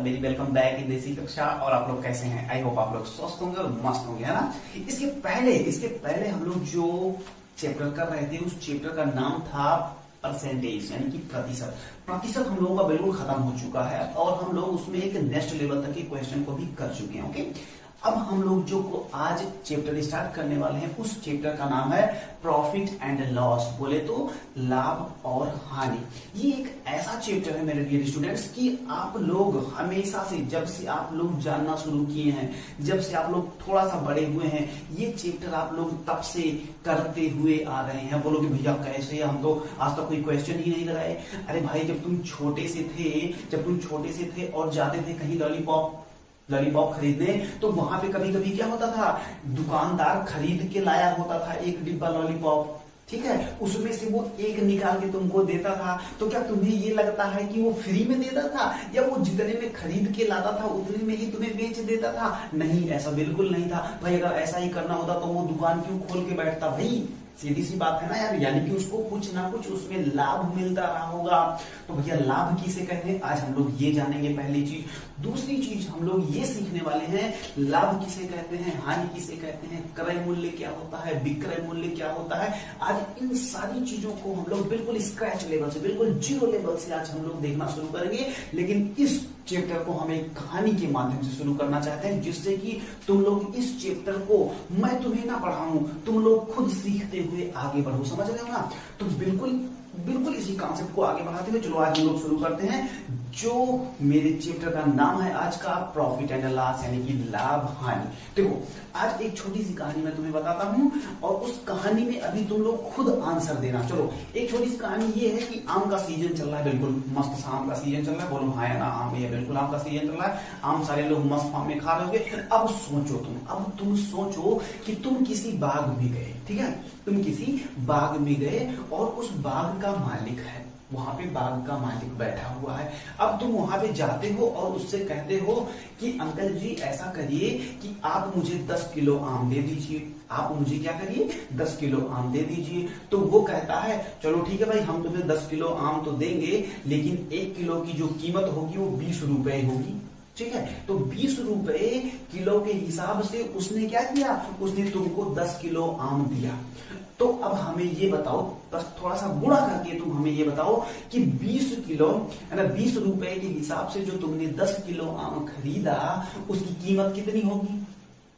Very welcome back in देसी कक्षा। और आप लोग कैसे हैं? आई होप आप लोग स्वस्थ होंगे और मस्त होंगे, है ना। इसके पहले हम लोग जो चैप्टर कर रहे थे उस चैप्टर का नाम था परसेंटेज, यानी कि प्रतिशत। प्रतिशत हम लोगों का बिल्कुल खत्म हो चुका है और हम लोग उसमें एक नेक्स्ट लेवल तक के क्वेश्चन को भी कर चुके हैं। ओके, अब हम लोग जो आज चैप्टर स्टार्ट करने वाले हैं उस चैप्टर का नाम है प्रॉफिट एंड लॉस, बोले तो लाभ और हानि। ये एक ऐसा चैप्टर है मेरे डियर स्टूडेंट्स कि आप लोग हमेशा से, जब से आप लोग जानना शुरू किए हैं, जब से आप लोग थोड़ा सा बड़े हुए हैं, ये चैप्टर आप लोग तब से करते हुए आ रहे हैं। बोलोगे भैया कैसे, हम तो आज तक कोई क्वेश्चन ही नहीं लगाए। अरे भाई, जब तुम छोटे से थे और जाते थे कहीं लॉलीपॉप खरीदने, तो वहां पे कभी कभी क्या होता था, दुकानदार खरीद के लाया होता था एक डिब्बा लॉलीपॉप, ठीक है, उसमें से वो एक निकाल के तुमको देता था। तो क्या तुम्हें ये लगता है कि वो फ्री में देता था या वो जितने में खरीद के लाता था उतने में ही तुम्हें बेच देता था? नहीं, ऐसा बिल्कुल नहीं था भाई। अगर ऐसा ही करना होता तो वो दुकान क्यों खोल के बैठता भाई? सीधी सी बात है ना यार, यानी कि उसको कुछ ना कुछ उसमें लाभ मिलता रहा होगा। तो भैया लाभ किसे कहते हैं, आज हम लोग ये जानेंगे, पहली चीज। दूसरी चीज हम लोग ये सीखने वाले हैं, लाभ किसे कहते हैं, हानि किसे कहते हैं, क्रय मूल्य क्या होता है, विक्रय मूल्य क्या होता है। आज इन सारी चीजों को हम लोग बिल्कुल स्क्रैच लेवल से, बिल्कुल जीरो लेवल से आज हम लोग देखना शुरू करेंगे। लेकिन इस चैप्टर को हम एक कहानी के माध्यम से शुरू करना चाहते हैं, जिससे कि तुम लोग इस चैप्टर को मैं तुम्हें ना पढ़ाऊं, तुम लोग खुद सीखते हुए आगे बढ़ो। समझ रहे हो ना? तो बिल्कुल इसी कॉन्सेप्ट को आगे बढ़ाते हुए चलो आज हम लोग शुरू करते हैं। जो मेरे चैप्टर का नाम है आज का प्रॉफिट एंड लॉस, यानी कि लाभ हानि। देखो, आज एक छोटी सी कहानी मैं तुम्हें बताता हूं और उस कहानी में अभी तुम लोग खुद आंसर देना। चलो, एक छोटी सी कहानी ये है कि आम का सीजन चल रहा है, बिल्कुल मस्त सा आम का सीजन चल रहा है। बोलो हाँ या ना, आम है, बिल्कुल आम का सीजन चल रहा है। आम सारे लोग मस्त आम में खा रहे होंगे। अब तुम सोचो कि तुम किसी बाग में गए, ठीक है, तुम किसी बाग में गए और उस बाग का मालिक है, वहां पे बाग का मालिक बैठा हुआ है। अब तुम वहां पे जाते हो और उससे कहते हो कि अंकल जी ऐसा करिए कि आप मुझे 10 किलो आम दे दीजिए। आप मुझे क्या करिए, 10 किलो आम दे दीजिए। तो वो कहता है चलो ठीक है भाई, हम तुम्हें 10 किलो आम तो देंगे, लेकिन 1 किलो की जो कीमत होगी वो 20 रुपए होगी, ठीक है। तो 20 रुपए किलो के हिसाब से उसने क्या किया, उसने तुमको 10 किलो आम दिया। तो अब हमें ये बताओ, बस थोड़ा सा गुणा करके तुम हमें ये बताओ कि 20 किलो, है ना, 20 रुपए के हिसाब से जो तुमने 10 किलो आम खरीदा उसकी कीमत कितनी होगी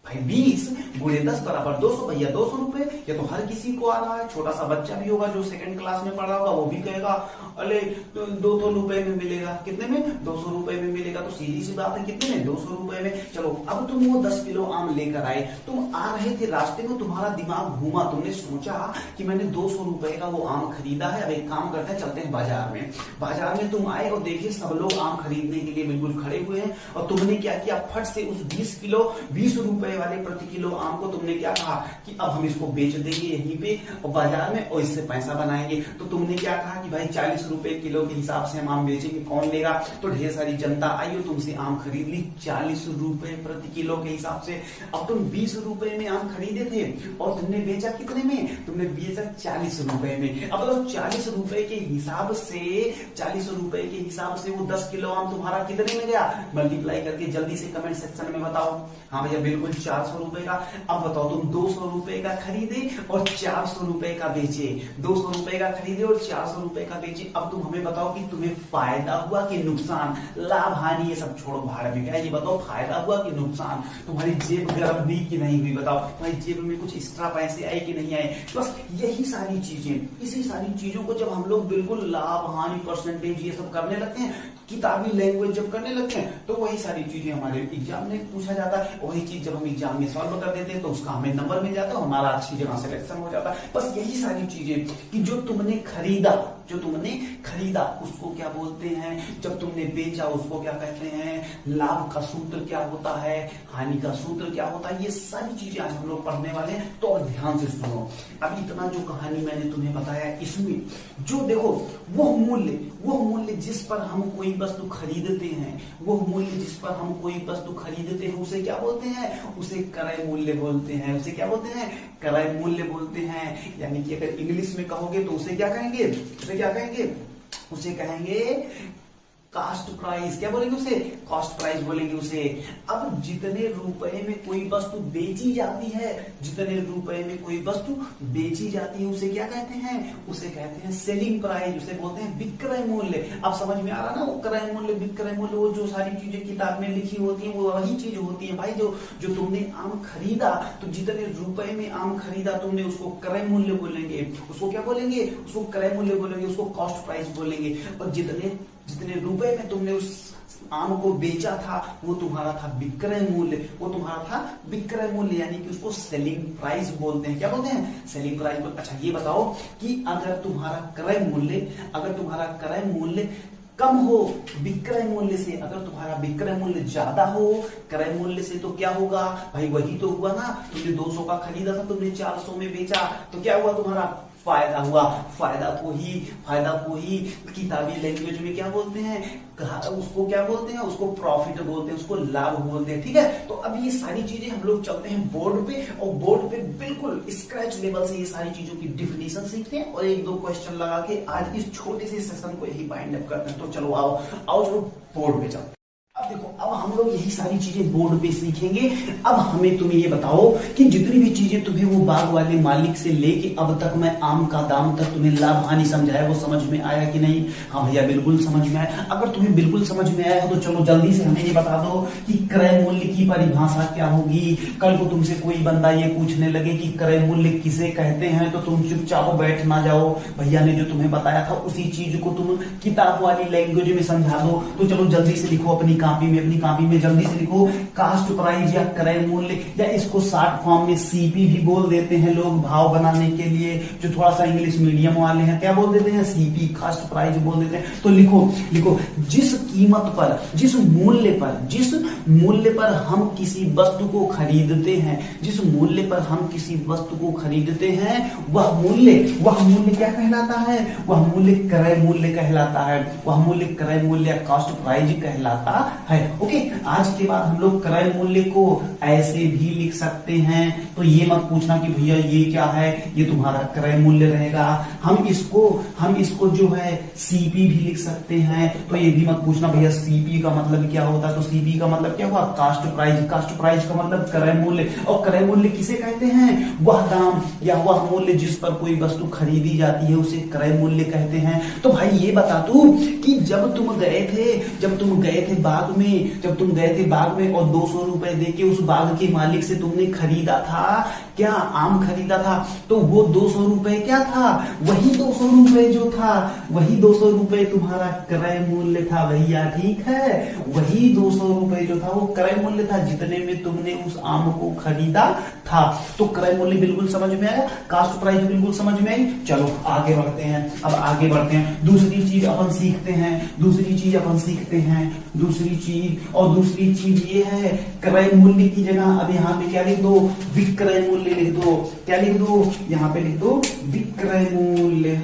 भाई? 20 गुणे 10 बराबर 200 भैया, 200 रुपए। ये तो हर किसी को आ रहा है, छोटा सा बच्चा भी होगा जो सेकंड क्लास में पढ़ रहा होगा वो भी कहेगा अरे 200 रुपए में मिलेगा। कितने में? 200 रुपए में मिलेगा। तो सीधी सी बात है, कितने में? 200 रुपए में। चलो, अब तुम वो 10 किलो आम लेकर आए, तुम आ रहे थे, रास्ते में तुम्हारा दिमाग घूमा, तुमने सोचा कि मैंने 200 रुपए का वो आम खरीदा है, अब एक काम करते हैं, चलते हैं बाजार में। बाजार में तुम आए और देखिए सब लोग आम खरीदने के लिए बिल्कुल खड़े हुए हैं और तुमने क्या किया, फट से उस 20 रुपए वाले प्रति किलो आम को तुमने क्या कहा कि अब हम इसको बेच देंगे यहीं पे और बाजार में और इससे पैसा बनाएंगे। तो तुमने क्या कहा कि भाई 40 रुपए किलो के हिसाब से हम आम बेचेंगे, कौन लेगा? तो ढेर सारी जनता आई और तुमसे आम खरीद ली 40 रुपए प्रति किलो के हिसाब से। अब तुम 20 रुपए में आम खरीदे थे और तुमने बेचा कितने में? तुमने बेचा 40 रुपए में। अब तो 40 रुपए के हिसाब से वो 10 किलो आम तुम्हारा कितने में गया? मल्टीप्लाई करके जल्दी से कमेंट सेक्शन में बताओ। हाँ भैया बिल्कुल 400 रुपए का। अब बताओ, तुम 200 रुपए का खरीदे और 400 रुपए का बेचे, 200 रुपए का खरीदे और 400 रुपए का बेचे। अब तुम हमें बताओ कि तुम्हें फायदा हुआ कि नुकसान? लाभ हानि ये सब छोड़ो, भाड़ में क्या, ये बताओ फायदा हुआ कि नुकसान? तुम्हारी जेब गर्म हुई कि नहीं हुई? बताओ, तुम्हारी जेब में कुछ एक्स्ट्रा पैसे आए कि नहीं आए? बस यही सारी चीजें, इसी सारी चीजों को जब हम लोग बिल्कुल लाभ हानि परसेंटेज ये सब करने लगते हैं, किताबी लैंग्वेज जब करने लगते हैं, तो वही सारी चीजें हमारे एग्जाम में पूछा जाता है। वही चीज जब हम एग्जाम में सॉल्व कर देते हैं तो उसका हमें नंबर मिल जाता है, हमारा अच्छी जगह सिलेक्शन हो जाता है। बस यही सारी चीजें कि जो तुमने खरीदा उसको क्या बोलते हैं, जब तुमने बेचा उसको क्या कहते हैं, लाभ का सूत्र क्या होता है, हानि का सूत्र क्या होता है, ये सारी चीजें आज हम लोग पढ़ने वाले हैं। तो और ध्यान से सुनो, अब इतना जो कहानी मैंने तुम्हें बताया, इसमें जो देखो वो मूल्य जिस पर हम कोई वस्तु खरीदते हैं, उसे क्या बोलते हैं? उसे क्रय मूल्य बोलते हैं। उसे क्या बोलते हैं? क्रय मूल्य बोलते हैं। यानी कि अगर इंग्लिश में कहोगे तो उसे क्या कहेंगे? उसे कहेंगे कास्ट प्राइस, क्या बोलेंगे उसे, कॉस्ट प्राइस बोलेंगे उसे। अब जितने रुपए में कोई वस्तु बेची जाती है, जितने रुपए में कोई वस्तु बेची जाती है उसे क्या कहते हैं, उसे कहते हैं सेलिंग प्राइस, उसे बोलते हैं विक्रय मूल्य। अब समझ में आ रहा ना, वो क्रय मूल्य विक्रय मूल्य, वो जो सारी चीजें किताब में लिखी होती है वो वही चीज होती है भाई। जो तुमने आम खरीदा, तो जितने रुपए में आम खरीदा तुमने उसको क्रय मूल्य बोलेंगे, उसको क्या बोलेंगे, उसको क्रय मूल्य बोलेंगे, उसको कॉस्ट प्राइस बोलेंगे। और जितने रुपए में तुमने उस आम को बेचा था वो तुम्हारा था विक्रय मूल्य, वो तुम्हारा था विक्रय मूल्य, यानी कि उसको सेलिंग प्राइस बोलते हैं। क्या बोलते हैं, सेलिंग प्राइस। अच्छा ये बताओ कि अगर तुम्हारा क्रय मूल्य कम हो विक्रय मूल्य से, अगर तुम्हारा विक्रय मूल्य ज्यादा हो क्रय मूल्य से, तो क्या होगा भाई, वही तो हुआ ना, तुमने 200 का खरीदा था, तुमने 400 में बेचा, तो क्या हुआ, तुम्हारा फायदा हुआ। फायदा को ही किताबी लैंग्वेज में क्या बोलते हैं, उसको क्या बोलते हैं, उसको प्रॉफिट बोलते हैं, उसको लाभ बोलते हैं। ठीक है, तो अब ये सारी चीजें हम लोग चलते हैं बोर्ड पे, और बोर्ड पे बिल्कुल स्क्रैच लेवल से ये सारी चीजों की डिफिनेशन सीखते हैं और 1-2 क्वेश्चन लगा के आज इस छोटे से सेशन को यही बाइंड अप करते हैं। तो चलो आओ चलो बोर्ड पे चलो। अब देखो, अब हम लोग यही सारी चीजें बोर्ड पे सीखेंगे। अब हमें तुम्हें ये बताओ कि जितनी भी चीजें तुम्हें वो बाग वाले मालिक से लेके अब तक मैं आम का दाम तक तुम्हें लाभ हानि समझाया, वो समझ में आया कि नहीं? हाँ भैया बिल्कुल समझ में आया। अगर तुम्हें बिल्कुल समझ में आया हो तो चलो जल्दी से हमें ये बता दो कि क्रय मूल्य की परिभाषा क्या होगी। कल को तुमसे कोई बंदा ये पूछने लगे कि क्रय मूल्य किसे कहते हैं, तो तुम चुपचाप बैठ ना जाओ, भैया ने जो तुम्हें बताया था उसी चीज को तुम किताब वाली लैंग्वेज में समझा दो। तो चलो जल्दी से लिखो अपनी कापी में जल्दी से लिखो कास्ट प्राइस या क्रय मूल्य, या इसको शॉर्ट फॉर्म में सीपी भी बोल देते हैं लोग भाव बनाने के लिए। जो थोड़ा सा इंग्लिश मीडियम वाले हैं क्या बोल देते हैं, सीपी, कास्ट प्राइस बोल देते हैं। तो लिखो जिस कीमत पर, जिस मूल्य पर हम किसी वस्तु को खरीदते हैं, जिस मूल्य पर हम किसी वस्तु को खरीदते हैं, वह मूल्य क्या कहलाता है, वह मूल्य क्रय मूल्य कहलाता है, वह मूल्य क्रय मूल्य कास्ट प्राइस कहलाता है। ओके, आज के बाद हम लोग क्रय मूल्य को ऐसे भी लिख सकते हैं। तो ये मत पूछना कि भैया ये क्या है, ये तुम्हारा क्रय मूल्य रहेगा। हम इसको जो है सीपी भी लिख सकते हैं। तो ये भी मत पूछना भैया सीपी का मतलब क्या होता है, तो सीपी का मतलब क्या हुआ, कास्ट प्राइस। कास्ट प्राइस का मतलब क्रय मूल्य। और क्रय मूल्य किसे कहते हैं, वह दाम या वह मूल्य जिस पर कोई वस्तु खरीदी जाती है उसे क्रय मूल्य कहते हैं। तो भाई ये बता तू कि जब तुम गए थे बाग में और 200 रुपए देके उस बाग के मालिक से तुमने खरीदा था, क्या आम खरीदा था, तो वो 200 रुपए क्या था, वही 200 रुपए जो था, वही 200 रुपए तुम्हारा क्रय मूल्य था भैया। ठीक है, वही 200 रुपए जो था वो क्रय मूल्य था जितने में तुमने उस आम को खरीदा था। तो क्रय मूल्य बिल्कुल समझ में आया, कास्ट प्राइस बिल्कुल समझ में आई। चलो आगे बढ़ते हैं। दूसरी चीज अपन सीखते हैं। दूसरी चीज ये है, क्रय मूल्य की जगह अब यहाँ पे क्या लिख दो, विक्रय मूल्य लिख दो। क्या लिख दो, यहाँ पे लिख दो विक्रय मूल्य।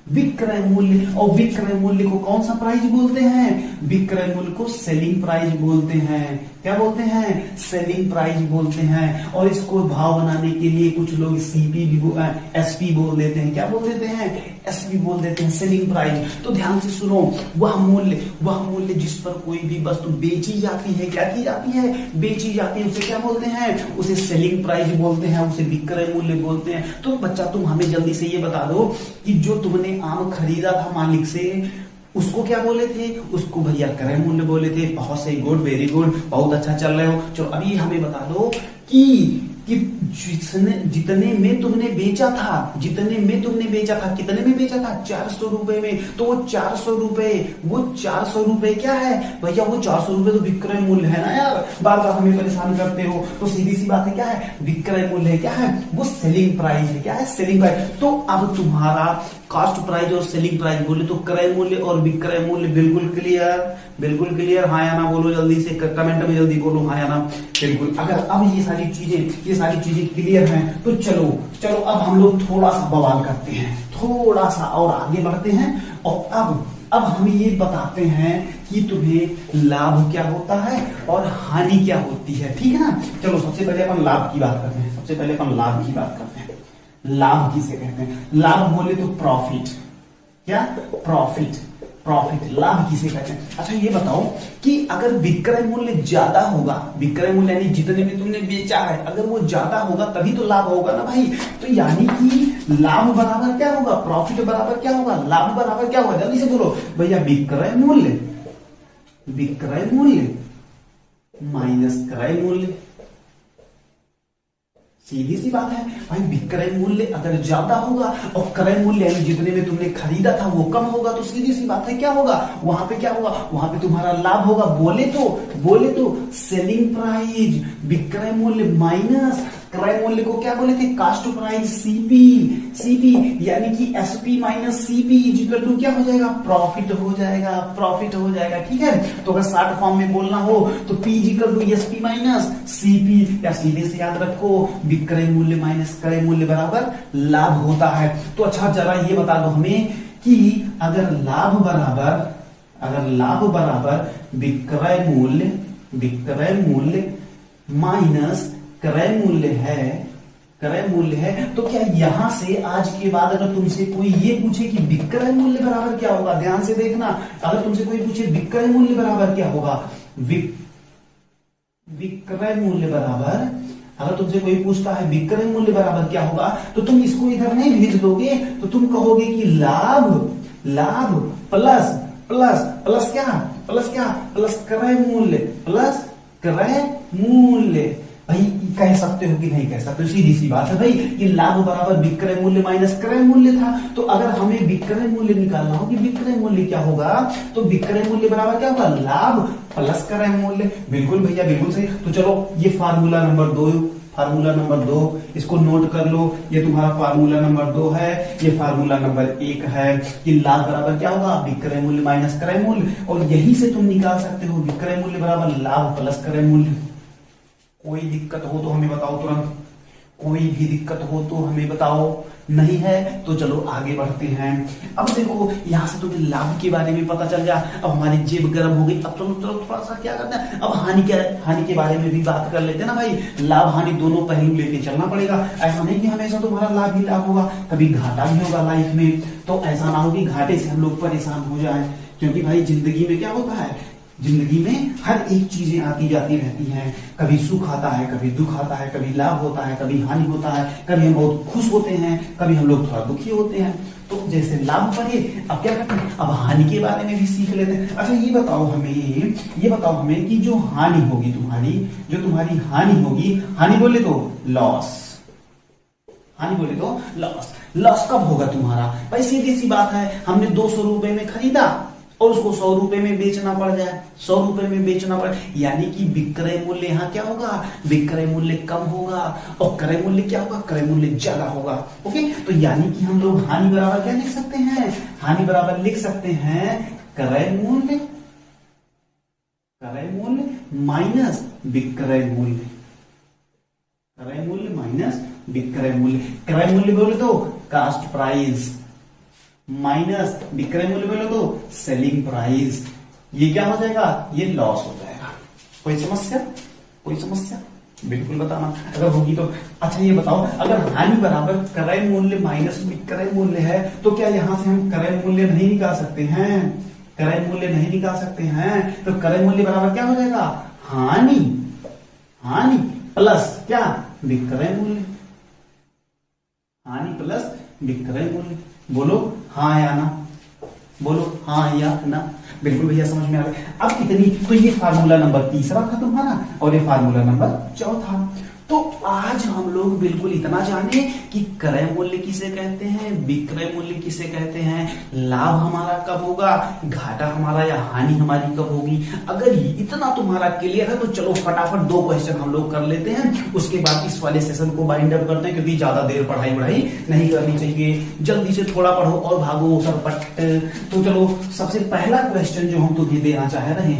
विक्रय मूल्य, और विक्रय मूल्य को कौन सा प्राइस बोलते हैं, विक्रय मूल्य को सेलिंग प्राइस बोलते हैं। क्या बोलते हैं, सेलिंग प्राइस बोलते हैं। और इसको भाव बनाने के लिए कुछ लोग सीपी भी एसपी बोल देते हैं। क्या बोल देते हैं, एसपी बोल देते हैं, सेलिंग प्राइस। तो ध्यान से सुनो, वह मूल्य जिस पर कोई भी वस्तु बेची जाती है, क्या की जाती है, बेची जाती है, उसे क्या बोलते हैं, उसे सेलिंग प्राइस बोलते हैं, उसे विक्रय मूल्य बोलते हैं। तो बच्चा तुम हमें जल्दी से ये बता दो कि जो तुमने आम खरीदा था मालिक से, उसको क्या बोले थे, उसको भैया क्रय मूल्य बोले थे। बहुत सही, गुड, वेरी गुड, बहुत अच्छा चल रहे हो। चलो अभी हमें बता दो कि जितने में तुमने बेचा था, कितने में बेचा था, 400 रुपए में। तो वो 400 रुपए क्या है भैया, वो 400 रुपए तो विक्रय मूल्य है ना यार, बार बार हमें परेशान करते हो। तो सीधी सी बात है, क्या है, विक्रय मूल्य है, क्या है वो, सेलिंग प्राइस है। क्या है, सेलिंग प्राइस। तो अब तुम्हारा कास्ट प्राइस और सेलिंग प्राइस बोले तो क्रय मूल्य और विक्रय मूल्य बिल्कुल क्लियर। हाँ या ना बोलो जल्दी से, कमेंट में जल्दी बोलो हाँ या ना। बिल्कुल। अगर अब ये सारी चीजें क्लियर हैं तो चलो अब हम लोग थोड़ा सा बवाल करते हैं, थोड़ा सा और आगे बढ़ते हैं। और अब हम ये बताते हैं कि तुम्हें लाभ क्या होता है और हानि क्या होती है। ठीक है ना, चलो सबसे पहले अपन लाभ की बात करते हैं। लाभ किसे कहते हैं? लाभ बोले तो प्रॉफिट। क्या? प्रॉफिट। प्रॉफिट, लाभ किसे कहते हैं? अच्छा ये बताओ कि अगर विक्रय मूल्य ज्यादा होगा, विक्रय मूल्य यानी जितने में तुमने बेचा है अगर वो ज्यादा होगा तभी तो लाभ होगा ना भाई। तो यानी कि लाभ बराबर क्या होगा? प्रॉफिट बराबर क्या होगा? लाभ बराबर क्या होगा? जल्दी से बोलो भैया। विक्रय मूल्य, विक्रय मूल्य माइनस क्रय मूल्य। सीधी सी बात है भाई। विक्रय मूल्य अगर ज्यादा होगा और क्रय मूल्य यानी जितने में तुमने खरीदा था वो कम होगा तो सीधी सी बात है क्या होगा? वहां पे क्या होगा? वहां पे तुम्हारा लाभ होगा। बोले तो सेलिंग प्राइस, विक्रय मूल्य माइनस क्रय मूल्य को क्या बोले थे? कास्ट प्राइस, सीपी यानी कि SP minus CP equal to क्या हो जाएगा? प्रॉफिट हो जाएगा। प्रॉफिट हो जाएगा, ठीक है। तो अगर शॉर्ट फॉर्म में बोलना हो तो P equal to SP minus CP, या सीधे से याद रखो विक्रय मूल्य माइनस क्रय मूल्य बराबर लाभ होता है। तो अच्छा जरा ये बता दो हमें कि अगर लाभ बराबर विक्रय मूल्य माइनस क्रय मूल्य है तो क्या यहां से आज के बाद अगर तुमसे कोई ये पूछे कि विक्रय मूल्य बराबर क्या होगा, ध्यान से देखना, अगर तुमसे कोई पूछे विक्रय मूल्य बराबर क्या होगा, विक्रय मूल्य बराबर, अगर तुमसे कोई पूछता है विक्रय मूल्य बराबर क्या होगा तो तुम इसको इधर नहीं भेज दोगे, तो तुम कहोगे कि लाभ प्लस क्रय मूल्य। भाई कह सकते हो कि नहीं कह सकते? सीधी सी बात है भाई। ये लाभ बराबर विक्रय मूल्य माइनस क्रय मूल्य था। तो अगर हमें विक्रय मूल्य निकालना हो कि विक्रय मूल्य क्या होगा तो विक्रय मूल्य बराबर क्या होगा? लाभ प्लस क्रय मूल्य। बिल्कुल भैया, बिल्कुल सही। तो चलो ये फार्मूला नंबर 2, इसको नोट कर लो। ये तुम्हारा फार्मूला नंबर 2 है, ये फार्मूला नंबर 1 है कि लाभ बराबर क्या होगा? विक्रय मूल्य माइनस क्रय मूल्य। और यही से तुम निकाल सकते हो विक्रय मूल्य बराबर लाभ प्लस क्रय मूल्य। कोई दिक्कत हो तो हमें बताओ तुरंत, कोई भी दिक्कत हो तो हमें बताओ। नहीं है तो चलो आगे बढ़ते हैं। अब देखो यहां से तुम्हें लाभ के बारे में पता चल गया। अब हमारी जेब गर्म हो गई। अब चलो थोड़ा सा क्या करना है, अब हानि के बारे में भी बात कर लेते हैं ना भाई। लाभ हानि दोनों पहलू लेके चलना पड़ेगा। ऐसा नहीं कि हमेशा तुम्हारा लाभ ही लाभ होगा, कभी घाटा भी होगा लाइफ में। तो ऐसा ना हो कि घाटे से हम लोग परेशान हो जाए, क्योंकि भाई जिंदगी में क्या होता है, जिंदगी में हर एक चीजें आती जाती रहती हैं। कभी सुख आता है, कभी दुख आता है, कभी लाभ होता है, कभी हानि होता है, कभी हम बहुत खुश होते हैं, कभी हम लोग थोड़ा दुखी होते हैं। तो जैसे लाभ पढ़े, अब क्या करते हैं, अब हानि के बारे में भी सीख लेते हैं। अच्छा ये बताओ हमें कि जो हानि होगी तुम्हारी हानि होगी, हानि बोले तो लॉस, लॉस कब होगा तुम्हारा? भाई सीधी सी बात है, हमने 200 रुपए में खरीदा और उसको 100 रुपए में बेचना पड़ जाए, 100 रुपए में बेचना पड़े, यानी कि विक्रय मूल्य यहाँ क्या होगा? विक्रय मूल्य कम होगा और क्रय मूल्य क्या होगा? क्रय मूल्य ज्यादा होगा। ओके, तो यानी कि हम लोग हानि बराबर क्या लिख सकते हैं? हानि बराबर लिख सकते हैं क्रय मूल्य माइनस विक्रय मूल्य, क्रय मूल्य माइनस विक्रय मूल्य। क्रय मूल्य बोले तो कास्ट प्राइस माइनस विक्रय मूल्य बोले तो सेलिंग प्राइस। ये क्या हो जाएगा? ये लॉस हो जाएगा। कोई समस्या? बिल्कुल बताना अगर होगी तो। अच्छा ये बताओ, अगर हानि बराबर क्रय मूल्य माइनस विक्रय मूल्य है तो क्या यहां से हम क्रय मूल्य नहीं निकाल सकते हैं? तो क्रय मूल्य बराबर क्या हो जाएगा? हानि प्लस क्या? विक्रय मूल्य। हानि प्लस विक्रय मूल्य। बोलो हाँ या ना? बिल्कुल भैया समझ में आ गया। अब कितनी, तो ये फार्मूला नंबर 3 था तुम्हारा और ये फार्मूला नंबर 4। तो आज हम लोग बिल्कुल इतना जाने कि क्रय मूल्य किसे कहते हैं, विक्रय मूल्य किसे कहते हैं, लाभ हमारा कब होगा, घाटा हमारा या हानि हमारी कब होगी। अगर इतना तुम्हारा क्लियर है तो चलो फटाफट 2 क्वेश्चन हम लोग कर लेते हैं, उसके बाद इस वाले सेशन को बाइंड अप करते हैं, क्योंकि ज्यादा देर पढ़ाई नहीं करनी चाहिए। जल्दी से थोड़ा पढ़ो और भागो सरपट। तो चलो सबसे पहला क्वेश्चन जो हम तुम्हें देना चाह रहे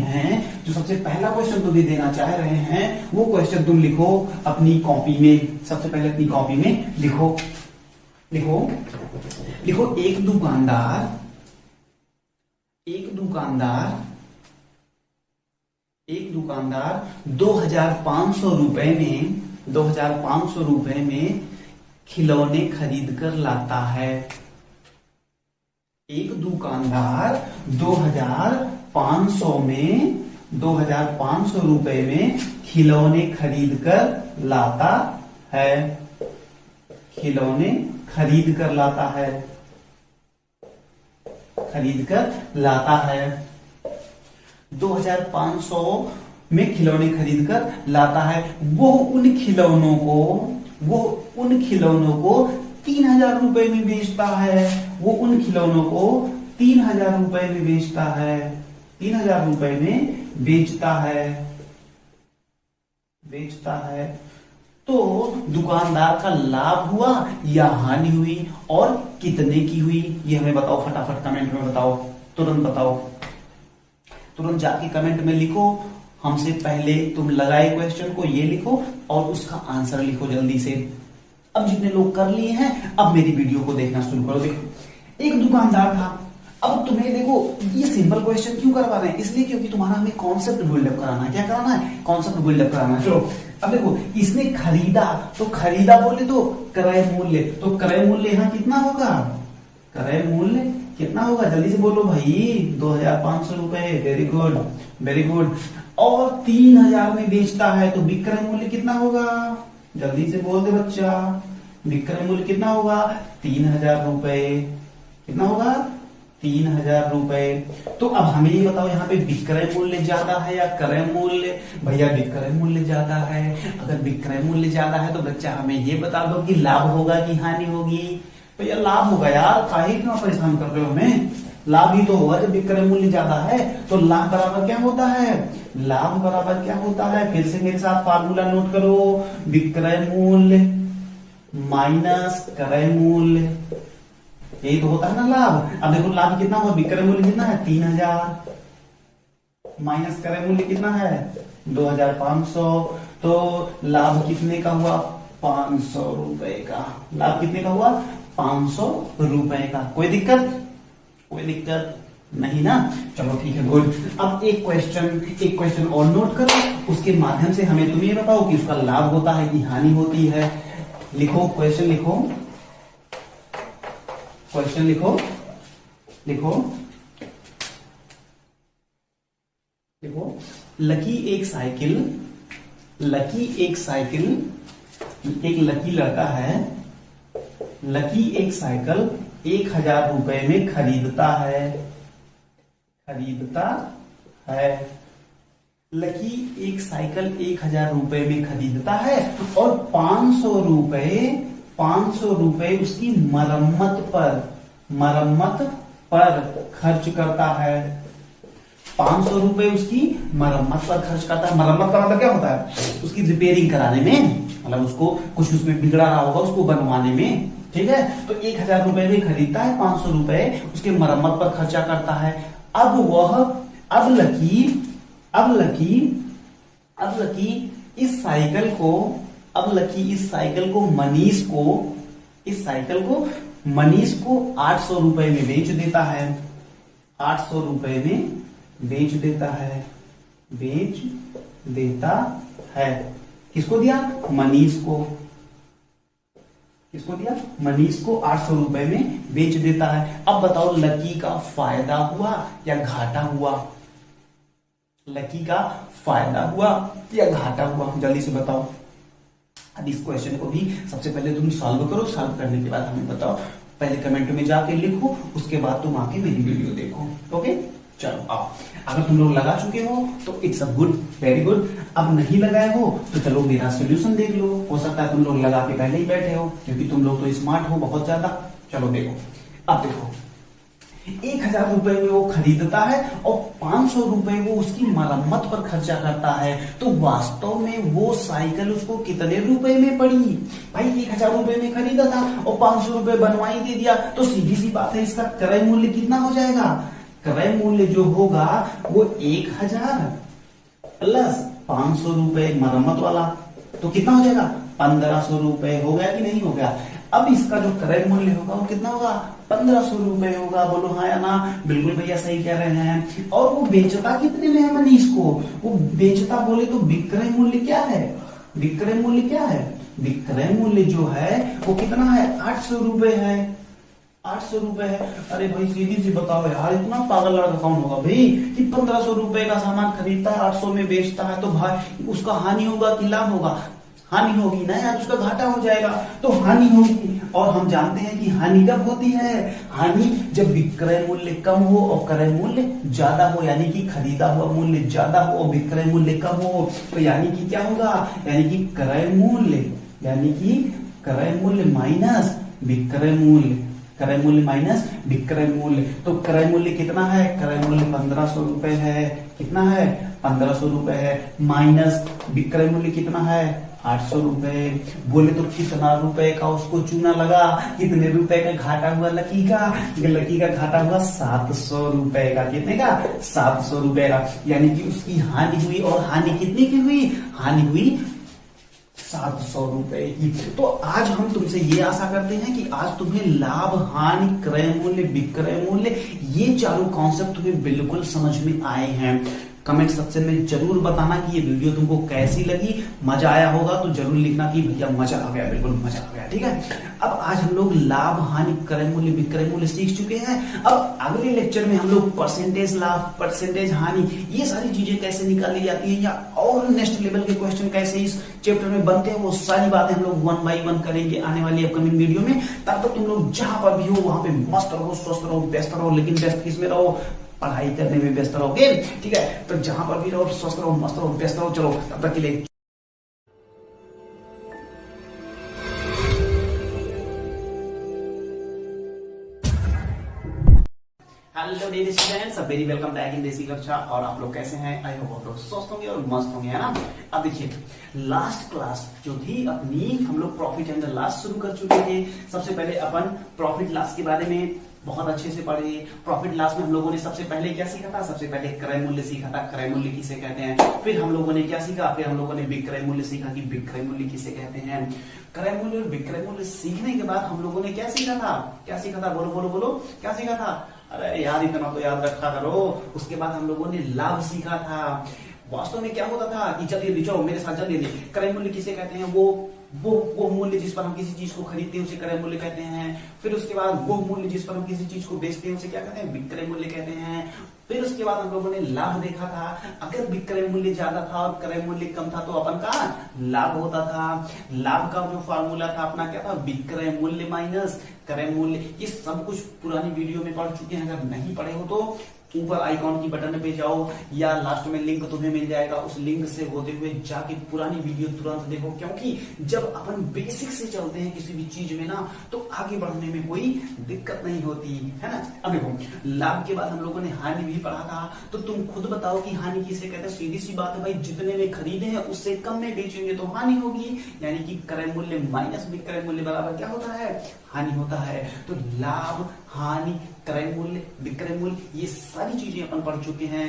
हैं, वो क्वेश्चन तुम लिखो अपनी कॉपी में। सबसे पहले अपनी कॉपी में लिखो एक दुकानदार 2,500 रुपए में खिलौने खरीद कर लाता है। एक दुकानदार 2500 रुपए में खिलौने खरीद कर लाता है। खिलौने खरीद कर लाता है। खरीद कर लाता है। 2500 में खिलौने खरीद कर लाता है। वो उन खिलौनों को 3000 रुपए में बेचता है। वो उन खिलौनों को 3000 रुपए में बेचता है। 3000 रुपए में बेचता है। तो दुकानदार का लाभ हुआ या हानि हुई और कितने की हुई, ये हमें बताओ, फटाफट कमेंट में बताओ, तुरंत बताओ। तुरंत जाके कमेंट में लिखो। हमसे पहले तुम लगाए क्वेश्चन को ये लिखो और उसका आंसर लिखो जल्दी से। अब जितने लोग कर लिए हैं, अब मेरी वीडियो को देखना शुरू करो। देखो, एक दुकानदार था। अब तुम्हें देखो, ये सिंपल क्वेश्चन क्यों करवा रहे हैं? इसलिए क्योंकि तुम्हारा हमें कॉन्सेप्ट बिल्डअप कराना है। क्या कराना है? कॉन्सेप्ट बिल्डअप कराना है। चलो, अब देखो, इसने खरीदा, तो खरीदा बोले तो क्रय मूल्य, तो क्रय मूल्य यहाँ कितना होगा? क्रय मूल्य कितना होगा? जल्दी से बोलो भाई, 2500 रुपए। Very good, very good. और 3000 में बेचता है, तो विक्रय मूल्य कितना होगा? जल्दी से बोल दे बच्चा, विक्रय मूल्य कितना होगा? 3000 रुपए। कितना होगा? 3000 रुपए। तो अब हमें ये बताओ, यहाँ पे विक्रय मूल्य ज्यादा है या क्रय मूल्य? भैया विक्रय मूल्य ज्यादा है। अगर विक्रय मूल्य ज्यादा है तो बच्चा हमें ये बता दो कि लाभ होगा कि हानि होगी? भैया लाभ होगा यार, काहे क्यों परेशान कर रहे हो हमें? लाभ ही तो होगा जब विक्रय मूल्य ज्यादा है। तो लाभ बराबर क्या होता है? लाभ बराबर क्या होता है? फिर से मेरे साथ फार्मूला नोट करो, विक्रय मूल्य माइनस क्रय मूल्य, यही तो होता है ना लाभ। अब देखो लाभ कितना हुआ? विक्रय मूल्य कितना है? 3000 माइनस क्रय मूल्य कितना है? 2500। तो लाभ कितने का हुआ? 500 रुपए का। लाभ कितने का हुआ? 500 रुपए का। कोई दिक्कत? कोई दिक्कत नहीं ना? चलो ठीक है, गुड। अब एक क्वेश्चन और नोट करो, उसके माध्यम से हमें तुम ये बताओ कि उसका लाभ होता है कि हानि होती है। लिखो, क्वेश्चन लिखो, क्वेश्चन लिखो, लिखो, लिखो। लकी एक साइकिल, एक लकी लड़का है। लकी एक साइकिल 1000 रुपए में खरीदता है। लकी एक साइकिल 1000 रुपए में खरीदता है और 500 रुपए उसकी मरम्मत पर खर्च करता है। 500 रुपए उसकी मरम्मत पर खर्च करता है। मरम्मत का मतलब क्या होता है? उसकी रिपेयरिंग कराने में, मतलब उसको कुछ उसमें बिगड़ा रहा होगा, उसको बनवाने में। ठीक है, तो 1000 रुपए में खरीदता है, 500 रुपए उसके मरम्मत पर खर्चा करता है। अब लकी इस साइकिल को मनीष को 800 रुपए में बेच देता है। 800 रुपए में बेच देता है। किसको दिया? मनीष को। किसको दिया? मनीष को 800 रुपए में बेच देता है। अब बताओ लकी का फायदा हुआ या घाटा हुआ? लकी का फायदा हुआ या घाटा हुआ? जल्दी से बताओ। अब इस क्वेश्चन को भी सबसे पहले तुम सॉल्व करो। सॉल्व करने के बाद हमें बताओ। पहले कमेंट में जाके लिखो, उसके बाद तुम आके मेरी वीडियो देखो। ओके, चलो आओ। अगर तुम लोग लगा चुके हो तो it's a good, very good. अब नहीं लगाए हो तो चलो मेरा सोल्यूशन देख लो। हो सकता है तुम लोग लगा के पहले ही बैठे हो, क्योंकि तुम लोग तो स्मार्ट हो बहुत ज्यादा। चलो देखो, अब देखो 1000 रुपए में वो खरीदता है और 500 रुपए वो उसकी मरम्मत पर खर्चा करता है। तो वास्तव में वो साइकिल उसको कितने रुपए में पड़ी? भाई 1000 रुपए में खरीदा था और 500 रुपए बनवाई दे दिया, तो सीधी सी बात है इसका क्रय मूल्य कितना हो जाएगा? क्रय मूल्य जो होगा वो 1000 प्लस 500 रुपए मरम्मत वाला, तो कितना हो जाएगा? 1500 रुपए। हो गया कि नहीं हो गया? अब इसका जो क्रय मूल्य होगा वो कितना होगा? 1500 रुपए होगा। बोलो हाँ या ना? बिल्कुल भैया सही कह रहे हैं। और वो बेचता कितने में है मनीष को? वो बेचता बोले तो विक्रय मूल्य क्या है? विक्रय मूल्य क्या है, विक्रय मूल्य जो है वो कितना है, 800 रुपए है, 800 रुपए है। अरे भाई सीधी सी बताओ यार, इतना पागल लड़का कौन होगा भाई कि 1500 रुपए का सामान खरीदता है 800 में बेचता है, तो भाई उसका हानि होगा कि लाभ होगा, हानि होगी ना यार, उसका घाटा हो जाएगा, तो हानि होगी। और हम जानते हैं कि हानि कब होती है, हानि जब विक्रय मूल्य कम हो और क्रय मूल्य ज्यादा हो, यानी कि खरीदा हुआ मूल्य ज्यादा हो और विक्रय मूल्य कम हो, तो यानी कि क्या होगा, यानी कि क्रय मूल्य माइनस विक्रय मूल्य, क्रय मूल्य माइनस विक्रय मूल्य। तो क्रय मूल्य कितना है, क्रय मूल्य 1500 रुपए है, कितना है 1500 रुपए है, माइनस विक्रय मूल्य कितना है 800 रुपए। बोले तो कितना रुपए का उसको चूना लगा, कितने रुपए का घाटा हुआ लकी का घाटा हुआ 700 रुपए का, कितने का 700 रुपए का, यानी कि उसकी हानि हुई। और हानि कितनी की हुई, हानि हुई 700 रुपए की। तो आज हम तुमसे ये आशा करते हैं कि आज तुम्हें लाभ, हानि, क्रय मूल्य, विक्रय मूल्य, ये चारों कॉन्सेप्ट तुम्हें बिल्कुल समझ में आए हैं। कमेंट सेक्शन में जरूर बताना कि ये वीडियो तुमको कैसी लगी, मजा आया होगा तो जरूर लिखना कि भैया मजा आ गया, बिल्कुल मजा आ गया, ठीक है। अब आज हम लोग लाभ, हानि, क्रय मूल्य, विक्रय मूल्य सीख चुके हैं। अब अगले लेक्चर में हम लोग परसेंटेज लाभ, परसेंटेज हानि, ये सारी चीजें कैसे निकाली जाती है, या और नेक्स्ट लेवल के क्वेश्चन कैसे इस चैप्टर में बनते हैं, वो सारी बातें हम लोग 1 बाय 1 करेंगे आने वाली अपकमिंग वीडियो में। तब तक तुम लोग जहां पर भी हो वहां पे मस्त रहो, स्वस्थ रहो, व्यस्त रहो, लेकिन व्यस्त किसमें रहो, पढ़ाई करने में व्यस्त रहोगे, ठीक है। तो जहां पर भी रहो स्वस्थ रहो, मस्त रहो, व्यस्त रहो। चलो तब तक के लिए hello dear students, very welcome back in देसी कक्षा। और आप लोग कैसे हैं, आई होप आप लोग स्वस्थ होंगे और मस्त होंगे, है ना। अब देखिए लास्ट क्लास जो थी अपनी, हम लोग प्रॉफिट एंड लॉस शुरू कर चुके थे। सबसे पहले अपन प्रॉफिट लॉस के बारे में बहुत अच्छे से पढ़े। प्रॉफिट लॉस में हम लोगों ने सबसे पहले क्या सीखा था, सबसे पहले क्रय मूल्य सीखा था, क्रय मूल्य किसे कहते हैं। फिर हम लोगों ने क्या सीखा, फिर हम लोगों ने विक्रय मूल्य सीखा कि विक्रय मूल्य किसे कहते हैं। क्रय मूल्य और विक्रय मूल्य सीखने के बाद हम लोगों ने क्या सीखा था, क्या सीखा था, बोलो बोलो बोलो, क्या सीखा था। अरे यार इतना तो याद रखा करो। उसके बाद हम लोगों ने लाभ सीखा था। वास्तव में क्या होता था कि जल्दी चलो मेरे साथ जल्दी, क्रय मूल्य किसे कहते हैं, वो मूल्य जिस पर हम किसी चीज को खरीदते हैं उसे क्रय मूल्य कहते हैं। फिर उसके बाद वो मूल्य जिस पर हम किसी चीज को बेचते हैं उसे क्या कहते हैं, विक्रय मूल्य कहते हैं। फिर उसके बाद हम लोगों ने लाभ देखा था। अगर विक्रय मूल्य ज्यादा था और क्रय मूल्य कम था तो अपन का लाभ होता था। लाभ का जो फॉर्मूला था अपना क्या था, विक्रय मूल्य माइनस क्रय मूल्य। ये सब कुछ पुरानी वीडियो में पढ़ चुके हैं, अगर नहीं पढ़े हो तो ऊपर आइकॉन की बटन पे जाओ या लास्ट में लिंक तुम्हें मिल जाएगा, उस लिंक से होते हुए जाके पुरानी वीडियो तुरंत देखो। क्योंकि जब अपन बेसिक से चलते हैं किसी भी चीज में ना, तो आगे बढ़ने में कोई दिक्कत नहीं होती है ना। अब देखो लाभ के बाद हम लोगों ने हानि भी पढ़ा था। तो तुम खुद बताओ कि हानि किसे कहते हैं। सीधी सी बात है भाई, जितने में खरीदे हैं उससे कम में बेचेंगे तो हानि होगी, यानी कि क्रय मूल्य माइनस विक्रय मूल्य बराबर क्या होता है, हानि होता है। तो लाभ, हानि, क्रय मूल्य, विक्रय मूल्य, ये सारी चीजें अपन पढ़ चुके हैं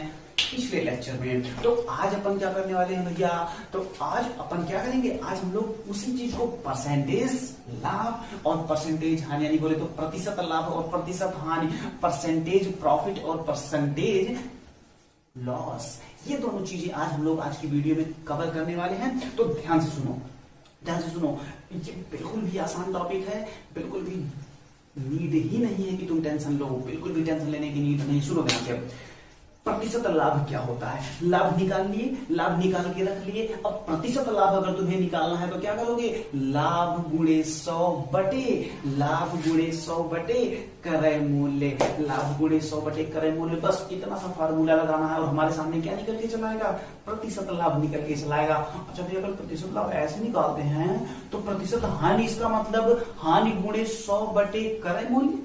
पिछले लेक्चर में। तो आज अपन क्या करने वाले हैं भैया, तो आज अपन क्या करेंगे, आज हम लोग उसी चीज को परसेंटेज लाभ और परसेंटेज हानि, यानी बोले तो प्रतिशत लाभ और प्रतिशत हानि, परसेंटेज प्रॉफिट और परसेंटेज लॉस, ये दोनों चीजें आज हम लोग आज की वीडियो में कवर करने वाले हैं। तो ध्यान से सुनो, ध्यान से सुनो। ये बिल्कुल भी आसान टॉपिक है, बिल्कुल भी नीड ही नहीं है कि तुम टेंशन लो, बिल्कुल भी टेंशन लेने की नीड नहीं। सुनो ध्यान से, प्रतिशत लाभ क्या होता है। लाभ निकाल लिए, लाभ निकाल के रख लिए। अब प्रतिशत लाभ अगर तुम्हें निकालना है तो क्या करोगे, लाभ गुणे 100 बटे, लाभ गुणे 100 बटे क्रय मूल्य, लाभ गुणे 100 बटे क्रय मूल्य। बस इतना सा फार्मूला लगाना है और हमारे सामने क्या निकल के चलाएगा, प्रतिशत लाभ निकल के चलाएगा। अच्छा तो अगर प्रतिशत लाभ ऐसे निकालते हैं तो प्रतिशत हानि, इसका मतलब हानि गुणे 100 बटे क्रय मूल्य,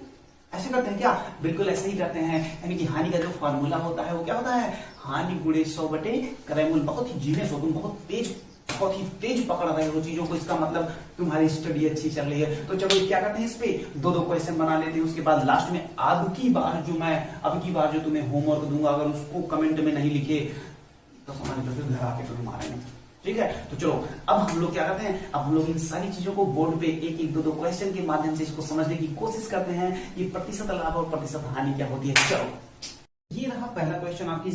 ऐसे करते हैं क्या, बिल्कुल ऐसे ही करते हैं। यानी कि हानि का जो फॉर्मूला होता है वो क्या होता है, हानि गुणे 100 बटे क्रय मूल्य। बहुत ही जीनियस हो तुम, बहुत ही तेज पकड़ रहे हो चीजों को, इसका मतलब तुम्हारी स्टडी अच्छी चल रही है। तो चलो क्या करते हैं, इस पे दो क्वेश्चन बना लेते हैं। उसके बाद लास्ट में अब की बार जो तुम्हें होमवर्क दूंगा, अगर उसको कमेंट में नहीं लिखे तो समझ लो फिर घर आके तुम्हें मारेंगे, ठीक है। तो चलो अब हम लोग क्या करते हैं, अब हम लोग इन सारी चीजों को बोर्ड पे एक एक दो क्वेश्चन के माध्यम से इसको समझने की कोशिश करते हैं कि प्रतिशत लाभ और प्रतिशत हानि क्या होती है। चलो ये रहा पहला क्वेश्चन आपकी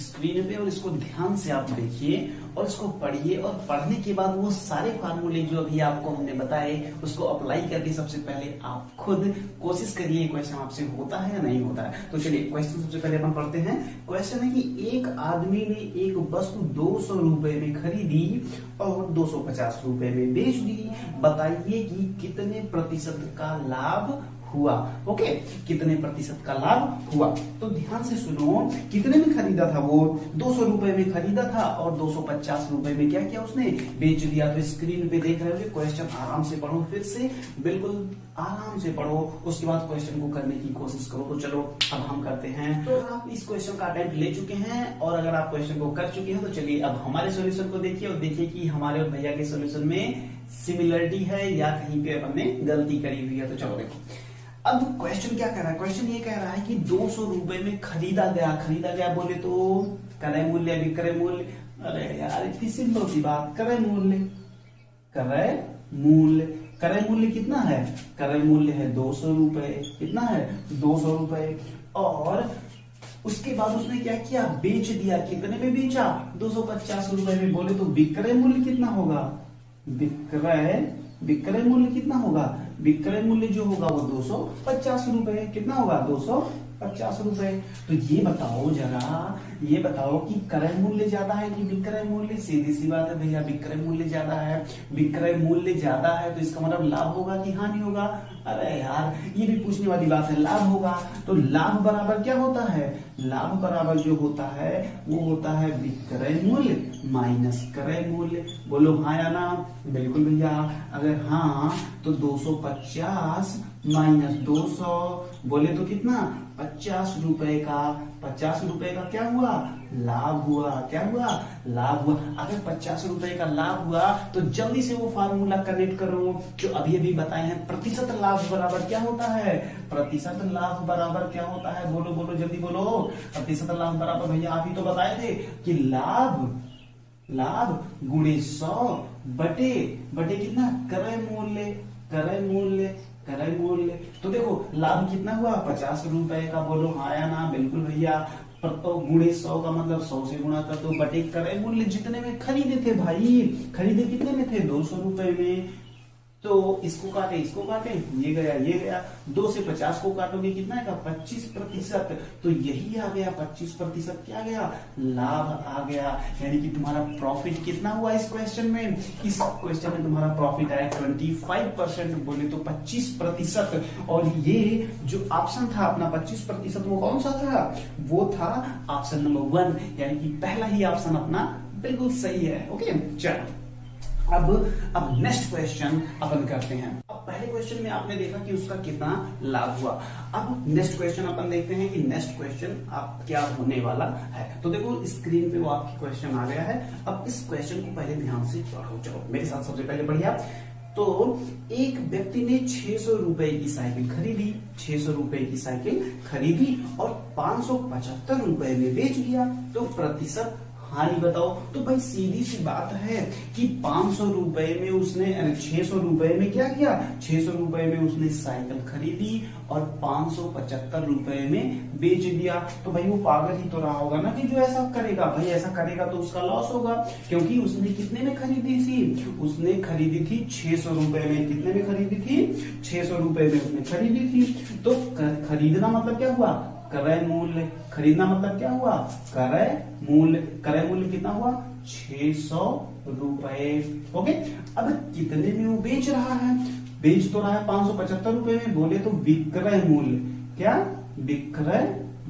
स्क्रीन पे और इसको ध्यान से आप देखिए और इसको पढ़िए, और पढ़ने के बाद वो सारे फार्मूले जो अभी आपको हमने बताए उसको अप्लाई करके सबसे पहले आप खुद कोशिश करिए क्वेश्चन आपसे होता है या नहीं होता है। तो चलिए क्वेश्चन सबसे पहले अपन पढ़ते हैं। क्वेश्चन है कि एक आदमी ने एक वस्तु 200 रुपए में खरीदी और 250 रुपए में बेच दी, बताइए कि कितने प्रतिशत का लाभ हुआ। ओके, कितने प्रतिशत का लाभ हुआ। तो ध्यान से सुनो, कितने में खरीदा था वो, 200 रुपए में खरीदा था और 250 रुपए में क्या किया उसने, बेच दिया। तो स्क्रीन पे देख रहे हो क्वेश्चन, आराम से पढ़ो, फिर से बिल्कुल आराम से पढ़ो, उसके बाद क्वेश्चन को करने की कोशिश करो। तो चलो अब हम करते हैं। तो आप इस क्वेश्चन का अटेम्प्ट ले चुके हैं और अगर आप क्वेश्चन को कर चुके हैं तो चलिए अब हमारे सोल्यूशन को देखिए और देखिए कि हमारे और भैया के सोल्यूशन में सिमिलरिटी है या कहीं पे हमने गलती करी हुई है। तो चलो देखो अब क्वेश्चन क्या कह रहा है। क्वेश्चन ये कह रहा है कि 200 रुपए में खरीदा गया बोले तो क्रय मूल्य, विक्रय मूल्य, अरे यार इतनी सिंपल सी बात, क्रय मूल्य, क्रय मूल्य कितना है, क्रय मूल्य है 200 रुपए, कितना है 200 रुपए। और उसके बाद उसने क्या किया, बेच दिया, कितने में बेचा, 250 रुपए में, बोले तो विक्रय मूल्य कितना होगा, विक्रय मूल्य कितना होगा, विक्रय मूल्य जो होगा वो 250 रुपए, कितना होगा 250 रुपए। तो ये बताओ जरा, ये बताओ कि क्रय मूल्य ज्यादा है कि विक्रय मूल्य। सीधी सी बात है भैया, विक्रय मूल्य ज्यादा है। विक्रय मूल्य ज्यादा है तो इसका मतलब लाभ होगा कि हानि होगा। अरे यार ये भी पूछने वाली बात है, लाभ होगा। तो लाभ बराबर क्या होता है, लाभ बराबर जो होता है वो होता है विक्रय मूल्य माइनस क्रय मूल्य। बोलो हाँ या ना, बिल्कुल भैया। अगर हाँ तो 250 माइनस 200 बोले तो कितना, 50 रुपए का, 50 रुपए का क्या हुआ, लाभ हुआ। क्या हुआ, लाभ हुआ। अगर 50 रुपए का लाभ हुआ तो जल्दी से वो फार्मूला कनेक्ट करो जो अभी अभी बताए हैं। प्रतिशत लाभ बराबर क्या होता है, प्रतिशत लाभ बराबर क्या होता है, बोलो बोलो जल्दी बोलो। प्रतिशत लाभ बराबर भैया आप ही तो बताए थे कि लाभ गुणे 100 बटे कितना, क्रय मूल्य। तो देखो लाभ कितना हुआ, 50 रुपए का, बोलो हाँ या ना, बिल्कुल भैया। गुणे 100 का मतलब 100 से गुणा कर दो, बटे क्रय मूल्य जितने में खरीदे थे भाई, खरीदे कितने में थे, 200 रुपए में। तो इसको काटे, ये गया 2 से 50 को काटोगे कितना है, 25%। तो यही आ गया 25%, क्या गया, लाभ आ गया। यानी कि तुम्हारा प्रॉफिट कितना हुआ इस क्वेश्चन में, इस क्वेश्चन में तुम्हारा प्रॉफिट आया 25%, बोले तो 25%। और ये जो ऑप्शन था अपना 25% वो कौन सा था, वो था ऑप्शन नंबर 1, यानी कि पहला ही ऑप्शन अपना बिल्कुल सही है। ओके चलो अब नेक्स्ट क्वेश्चन अपन करते हैं। अब पहले क्वेश्चन में आपने देखा कि उसका कितना लाभ हुआ। अब नेक्स्ट क्वेश्चन अपन देखते हैं कि नेक्स्ट क्वेश्चन आप क्या होने वाला है। तो देखो स्क्रीन पे वो आपकी क्वेश्चन आ गया है। अब इस क्वेश्चन को पहले ध्यान से पढ़ो, चलो मेरे साथ सबसे पहले बढ़िया। तो एक व्यक्ति ने 600 रुपए की साइकिल खरीदी, 600 रुपए की साइकिल खरीदी और 575 रुपए में बेच दिया, तो प्रतिशत हानि बताओ। तो भाई सीधी सी बात है कि 500 रुपए में उसने 600 रुपए में क्या किया, 600 रुपए में उसने साइकिल खरीदी और 575 रुपए में बेच दिया। तो भाई वो पागल ही तो रहा होगा ना कि जो ऐसा करेगा। भाई ऐसा करेगा तो उसका लॉस होगा, क्योंकि उसने कितने में खरीदी थी, उसने खरीदी थी 600 रुपए में। कितने में खरीदी थी, 600 रुपए में उसने खरीदी थी। तो खरीदना मतलब क्या हुआ, क्रय मूल्य। खरीदना मतलब क्या हुआ, क्रय मूल्य। क्रय मूल्य कितना हुआ, 600 रुपए। ओके, अब कितने में वो बेच रहा है, बेच तो रहा है 575 रुपए में, बोले तो विक्रय मूल्य। क्या, विक्रय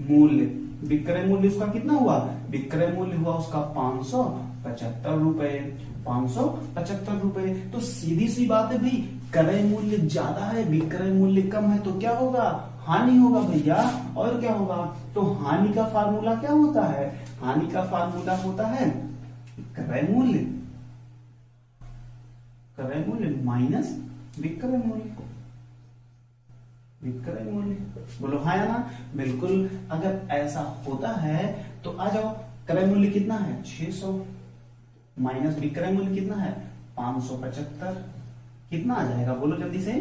मूल्य। विक्रय मूल्य उसका कितना हुआ, विक्रय मूल्य हुआ उसका 575 रुपए, 575 रुपए। तो सीधी सी बात है भाई, क्रय मूल्य ज्यादा है, विक्रय मूल्य कम है, तो क्या होगा, हानि होगा भैया। और क्या होगा, तो हानि का फार्मूला क्या होता है, हानि का फार्मूला होता है क्रय मूल्य, क्रय मूल्य माइनस विक्रय मूल्य, विक्रय मूल्य। बोलो हाँ या ना, बिल्कुल। अगर ऐसा होता है तो आ जाओ, क्रय मूल्य कितना है 600 माइनस विक्रय मूल्य कितना है 575, कितना आ जाएगा, बोलो जल्दी से,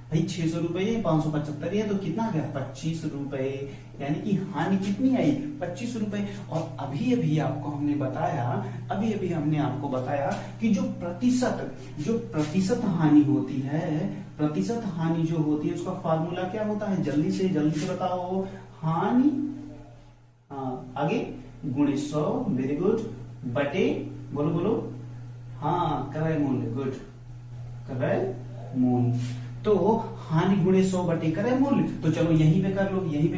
भाई 600 रुपए 575 है तो कितना आ गया 25 रुपए, यानी कि हानि कितनी आई 25 रुपए। और अभी अभी आपको हमने बताया कि जो प्रतिशत हानि होती है, प्रतिशत हानि जो होती है उसका फार्मूला क्या होता है, जल्दी से बताओ। हानि आगे गुणे 100, वेरी गुड, बटे बोलो हाँ क्रय मूल्य, गुड, क्रय मूल्य। तो हानि गुणे 100 बटे क्रय मूल्य, तो चलो यहीं पे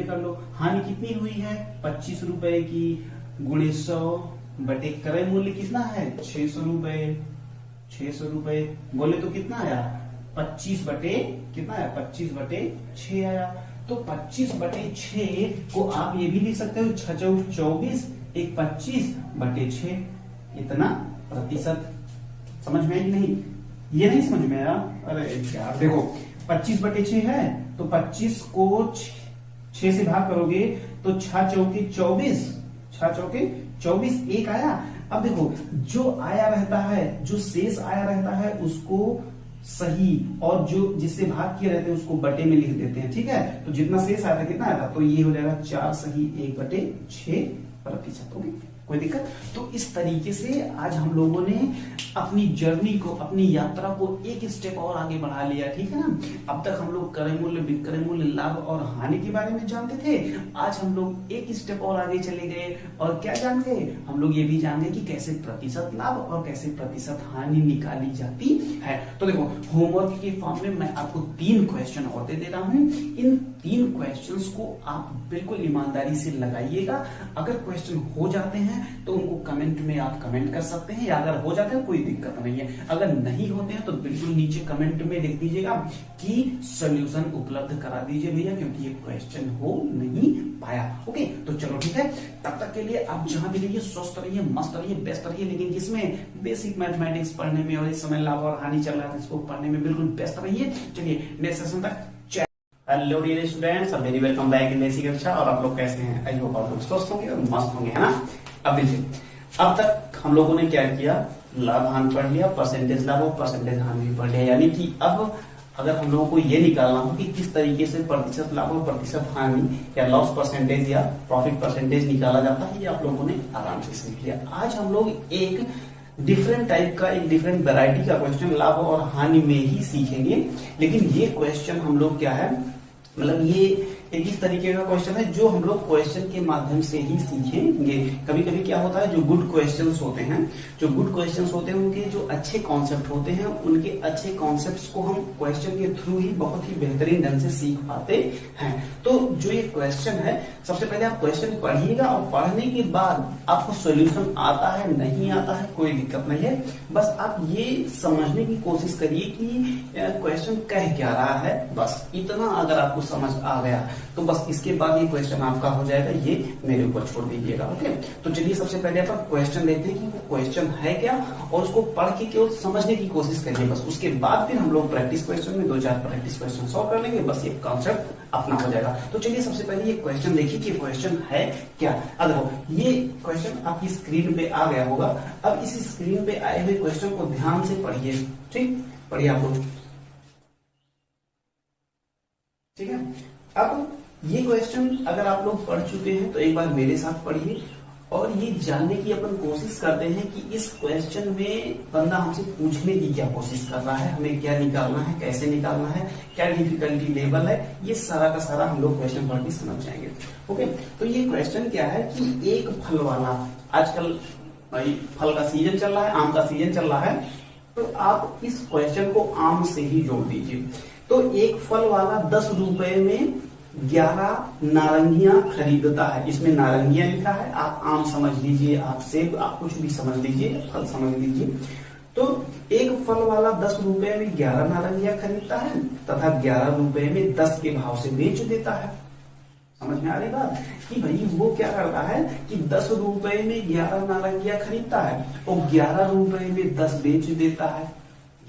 कर लो। हानि कितनी हुई है 25 रुपए की, गुणे 100 बटे क्रय मूल्य कितना है 600 रुपए, बोले तो कितना आया 25 बटे कितना आया 25 बटे 6 आया। तो 25 बटे 6 को आप ये भी लिख सकते हो 6 चौक 24, एक 25 बटे 6, इतना प्रतिशत। समझ में आई कि नहीं, ये नहीं समझ में आया, अरे यार देखो 25 बटे 6 है तो 25 को 6 से भाग करोगे तो 6 चौके 24, 1 आया। अब देखो जो आया रहता है, जो शेष आया रहता है उसको सही, और जो जिससे भाग किया रहता है उसको बटे में लिख देते हैं, ठीक है। तो जितना शेष आया था कितना आया था, तो ये हो जाएगा 4 सही 1 बटे 6 प्रतिशत, ओके, कोई दिक्कत। तो इस तरीके से आज हम लोगों ने अपनी जर्नी को, अपनी यात्रा को एक स्टेप और आगे बढ़ा लिया, ठीक है ना। अब तक हम लोग क्रय मूल्य, विक्रय मूल्य, लाभ और हानि के बारे में जानते थे। आज हम लोग एक स्टेप और आगे चले गए और क्या जान गए, हम लोग ये भी जान गए कि कैसे प्रतिशत लाभ और कैसे प्रतिशत हानि निकाली जाती है। तो देखो होमवर्क के फॉर्म में मैं आपको 3 क्वेश्चन और दे दे रहा हूं। इन 3 क्वेश्चंस को आप बिल्कुल ईमानदारी से लगाइएगा। अगर क्वेश्चन हो जाते हैं तो उनको कमेंट में आप कमेंट कर सकते हैं, या अगर हो जाते हैं कोई दिक्कत नहीं है। अगर नहीं होते हैं तो बिल्कुल नीचे कमेंट में लिख दीजिएगा कि सॉल्यूशन उपलब्ध करा दीजिए भैया, क्योंकि ये क्वेश्चन हो नहीं पाया। ओके, तो चलो ठीक है, तब तक के लिए आप जहां भी रहिए स्वस्थ रहिए, मस्त रहिए, बेस्ट रहिए, लेकिन जिसमें बेसिक मैथमेटिक्स पढ़ने में और इस समय लाभ और हानि चल रहा है इसको पढ़ने में बिल्कुल बेस्ट रहिए। चलिए नेक्स्ट सेशन तक। Hello dear students, very welcome back in basic कक्षा। और आप लोग कैसे हैं, आई होप आप लोग स्वस्थ होंगे और मस्त होंगे, है ना। अब देखिए, अब तक हम लोगों ने क्या किया, लाभ हानि पढ़ लिया, परसेंटेज लाभ और परसेंटेज हानि भी पढ़ लिया। यानी कि अब अगर हम लोगों को ये निकालना हो कि किस तरीके से प्रतिशत लाभ और प्रतिशत हानि या लॉस परसेंटेज या प्रॉफिट परसेंटेज निकाला जाता है, ये आप लोगों ने आराम से सीख लिया। आज हम लोग एक डिफरेंट टाइप का, एक डिफरेंट वैरायटी का क्वेश्चन लाभ और हानि में ही सीखेंगे। लेकिन ये क्वेश्चन हम लोग क्या है, मतलब ये एक इस तरीके का क्वेश्चन है जो हम लोग क्वेश्चन के माध्यम से ही सीखेंगे। कभी कभी क्या होता है, जो गुड क्वेश्चंस होते हैं, उनके जो अच्छे कॉन्सेप्ट होते हैं, उनके अच्छे कॉन्सेप्ट्स को हम क्वेश्चन के थ्रू ही बहुत ही बेहतरीन ढंग से सीख पाते हैं। तो जो ये क्वेश्चन है, सबसे पहले आप क्वेश्चन पढ़िएगा और पढ़ने के बाद आपको सोल्यूशन आता है नहीं आता है कोई दिक्कत नहीं है, बस आप ये समझने की कोशिश करिए कि क्वेश्चन कह क्या रहा है, बस इतना अगर आपको समझ आ गया तो बस इसके बाद ये क्वेश्चन आपका हो जाएगा, ये मेरे ऊपर छोड़ दीजिएगा। ओके, तो चलिए सबसे पहले अपन क्वेश्चन देखते हैं कि वो क्वेश्चन है क्या, और उसको पढ़ के केवल समझने की कोशिश करिए बस। उसके बाद फिर हम लोग प्रैक्टिस क्वेश्चन में 2-4 प्रैक्टिस क्वेश्चन सॉल्व कर लेंगे, बस ये कॉन्सेप्ट अपना हो जाएगा। तो चलिए सबसे पहले ये क्वेश्चन देखिए कि क्वेश्चन है क्या। अब देखो ये क्वेश्चन आपकी स्क्रीन पे आ गया होगा। अब इस स्क्रीन पे आए हुए क्वेश्चन को ध्यान से पढ़िए, ठीक, पढ़िए आप लोग, ठीक है। अब ये क्वेश्चन अगर आप लोग पढ़ चुके हैं तो एक बार मेरे साथ पढ़िए और ये जानने की अपन कोशिश करते हैं कि इस क्वेश्चन में बंदा हमसे पूछने की क्या कोशिश कर रहा है, हमें क्या निकालना है, कैसे निकालना है, क्या डिफिकल्टी लेवल है, ये सारा का सारा हम लोग क्वेश्चन पढ़ के समझ जाएंगे। ओके, तो ये क्वेश्चन क्या है कि एक फल वाला, आजकल भाई फल का सीजन चल रहा है, आम का सीजन चल रहा है, तो आप इस क्वेश्चन को आम से ही जोड़ दीजिए। तो एक फल वाला 10 रुपए में 11 नारंगियां खरीदता है। इसमें नारंगियां लिखा है, आप आम समझ लीजिए, आप सेब, आप कुछ भी समझ लीजिए, फल समझ लीजिए। तो एक फल वाला 10 रुपए में 11 नारंगियां खरीदता है तथा 11 रुपए में 10 के भाव से बेच देता है। समझ में आ रही बात कि भाई वो क्या करता है कि 10 रुपए में 11 नारंगियां खरीदता है और 11 रुपए में 10 बेच देता है,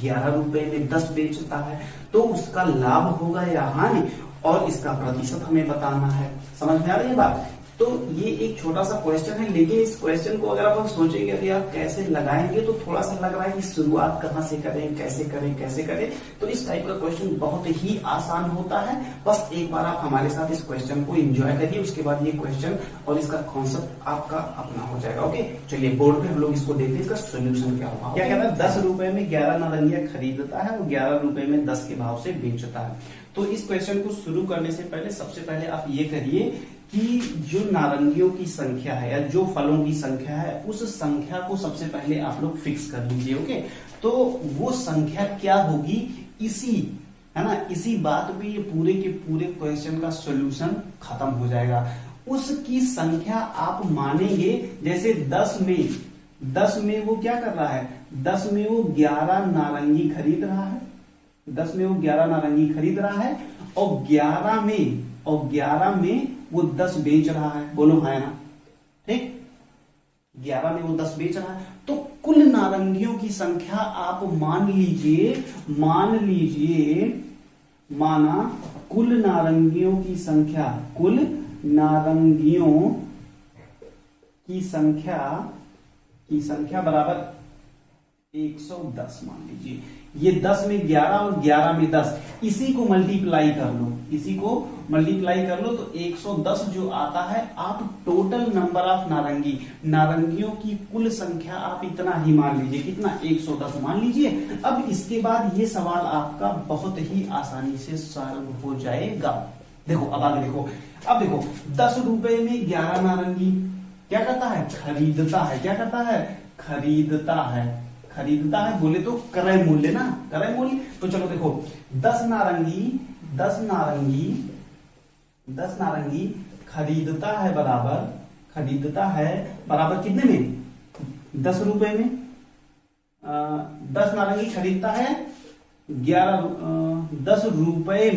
11 रुपए में 10 बेचता है, तो उसका लाभ होगा या हानि, और इसका प्रतिशत हमें बताना है। समझ में आ रही है बात। तो ये एक छोटा सा क्वेश्चन है, लेकिन इस क्वेश्चन को अगर आप सोचेंगे कि आप कैसे लगाएंगे तो थोड़ा सा लग रहा है कि शुरुआत कहाँ से करें, कैसे करें कैसे करें। तो इस टाइप का क्वेश्चन बहुत ही आसान होता है। बस एक बार आप हमारे साथ इस क्वेश्चन को एंजॉय करिए, उसके बाद ये क्वेश्चन और इसका कॉन्सेप्ट आपका अपना हो जाएगा। ओके, चलिए बोर्ड पे हम लोग इसको देखते हैं, इसका सोल्यूशन क्या होगा। क्या कहता है, 10 रुपए में 11 नारंगियां खरीदता है और 11 रुपए में 10 के भाव से बेचता है। तो इस क्वेश्चन को शुरू करने से पहले सबसे पहले आप ये करिए कि जो नारंगियों की संख्या है या जो फलों की संख्या है उस संख्या को सबसे पहले आप लोग फिक्स कर लीजिए। ओके, तो वो संख्या क्या होगी, इसी है ना, इसी बात पे ये पूरे के पूरे क्वेश्चन का सॉल्यूशन खत्म हो जाएगा। उसकी संख्या आप मानेंगे, जैसे 10 में वो क्या कर रहा है, 10 में वो 11 नारंगी खरीद रहा है, 10 में वो 11 नारंगी खरीद रहा है और 11 में वो 10 बेच रहा है। बोलो हाँ ना, ठीक, 11 में वो 10 बेच रहा है। तो कुल नारंगियों की संख्या आप मान लीजिए, माना कुल नारंगियों की संख्या, कुल नारंगियों की संख्या बराबर 110 मान लीजिए। ये 10 में 11 और 11 में 10, इसी को मल्टीप्लाई कर लो, तो 110 जो आता है, आप टोटल नंबर ऑफ नारंगियों की कुल संख्या आप इतना ही मान लीजिए, कितना, 110 मान लीजिए। अब इसके बाद ये सवाल आपका बहुत ही आसानी से सॉल्व हो जाएगा। देखो अब आगे देखो, अब देखो 10 रुपए में 11 नारंगी क्या करता है, खरीदता है। क्या करता है, खरीदता है बोले तो क्रय मूल्य ना, क्रय मूल्य। तो चलो देखो 10 नारंगी खरीदता है बराबर कितने में, 10 रुपए में। 10 नारंगी खरीदता है 10 रुपए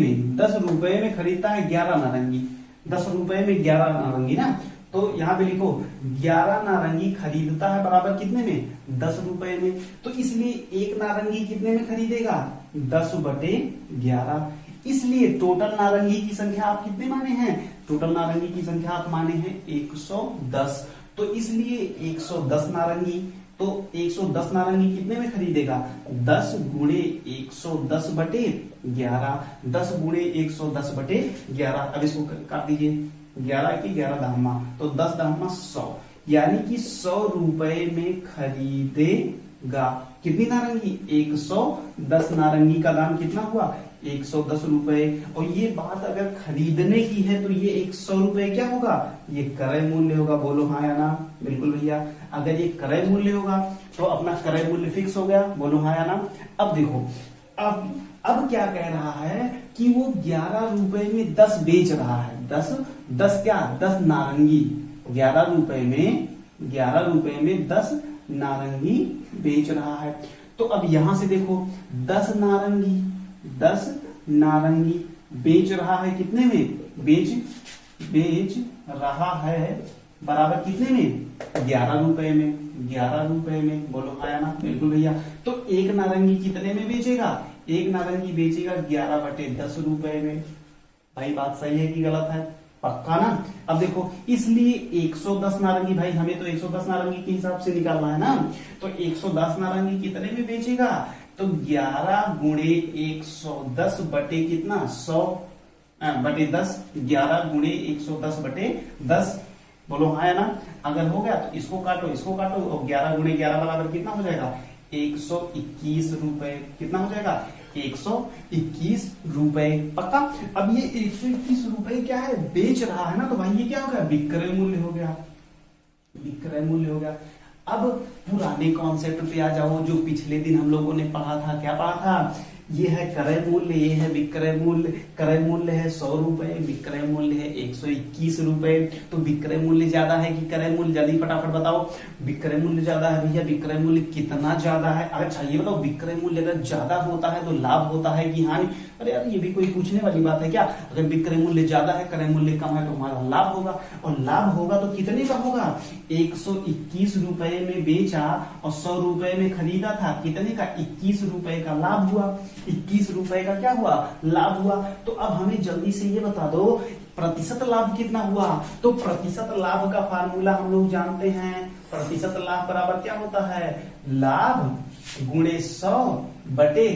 में खरीदता है 11 नारंगी, 10 रुपए में 11 नारंगी ना। तो यहां पे लिखो 11 नारंगी खरीदता है बराबर कितने में, 10 रुपए में। तो इसलिए एक नारंगी कितने में खरीदेगा, 10/11। इसलिए टोटल नारंगी की संख्या आप कितने माने हैं, टोटल नारंगी की संख्या आप माने हैं 110। तो इसलिए 110 नारंगी, तो 110 नारंगी कितने में खरीदेगा, 10 गुणे 110/11, 10 गुणे 110/11। अब इसको काट दीजिए, 11 की 11 दहमा, तो 10 दहमा 100, यानी कि 100 रुपए में खरीदेगा कितनी नारंगी, 110 नारंगी का दाम कितना हुआ, 110 रुपए। और ये बात अगर खरीदने की है तो ये 100 रुपए क्या होगा, ये क्रय मूल्य होगा। बोलो हाँ या ना, बिल्कुल भैया। अगर ये क्रय मूल्य होगा तो अपना क्रय मूल्य फिक्स हो गया। बोलो हाँ या ना। अब देखो, अब क्या कह रहा है कि वो 11 रुपए में 10 बेच रहा है। 10 नारंगी, 11 रुपए में 10 नारंगी बेच रहा है। तो अब यहां से देखो 10 नारंगी बेच रहा है कितने में, बेच रहा है बराबर कितने में, 11 रुपए में। बोलो हाँ या ना, बिल्कुल भैया। तो एक नारंगी कितने में बेचेगा, एक नारंगी बेचेगा 11/10 रुपए में। भाई बात सही है कि गलत है, पक्का ना। अब देखो, इसलिए 110 नारंगी, भाई हमें तो 110 नारंगी के हिसाब से निकालना है ना। तो 110 नारंगी कितने में बेचेगा, तो 11 गुणे 110 बटे कितना, 100/10, 11 गुणे 110/10। बोलो हाँ या ना। अगर हो गया तो इसको काटो और 11 गुणे 11 बराबर कितना हो जाएगा, 121 रुपए। कितना हो जाएगा, 121 रुपए, पक्का। अब ये 121 रुपए क्या है, बेच रहा है ना, तो भाई ये क्या हो गया, विक्रय मूल्य हो गया। अब पुराने कॉन्सेप्ट पे आ जाओ, जो पिछले दिन हम लोगों ने पढ़ा था। क्या पढ़ा था, ये है क्रय मूल्य, ये है विक्रय मूल्य। क्रय मूल्य है 100 रुपए, विक्रय मूल्य है 121 रुपए। तो विक्रय मूल्य ज्यादा है कि क्रय मूल्य, जल्दी फटाफट बताओ। विक्रय मूल्य ज्यादा है भैया। विक्रय मूल्य कितना ज्यादा है, अच्छा ये बताओ, विक्रय मूल्य अगर ज्यादा होता है तो लाभ होता है कि हानि। अरे यार ये भी कोई पूछने वाली बात है क्या। अगर विक्रय मूल्य ज्यादा है, क्रय मूल्य कम है, तो हमारा लाभ होगा। और लाभ होगा तो कितने का होगा, 121 रुपए में बेचा और 100 रुपए में खरीदा था, कितने का, 21 रुपए का लाभ हुआ। 21 रुपए का क्या हुआ, लाभ हुआ। तो अब हमें जल्दी से ये बता दो प्रतिशत लाभ कितना हुआ, तो प्रतिशत लाभ का फार्मूला हम लोग जानते हैं। प्रतिशत लाभ बराबर क्या होता है, लाभ गुणे 100 बटे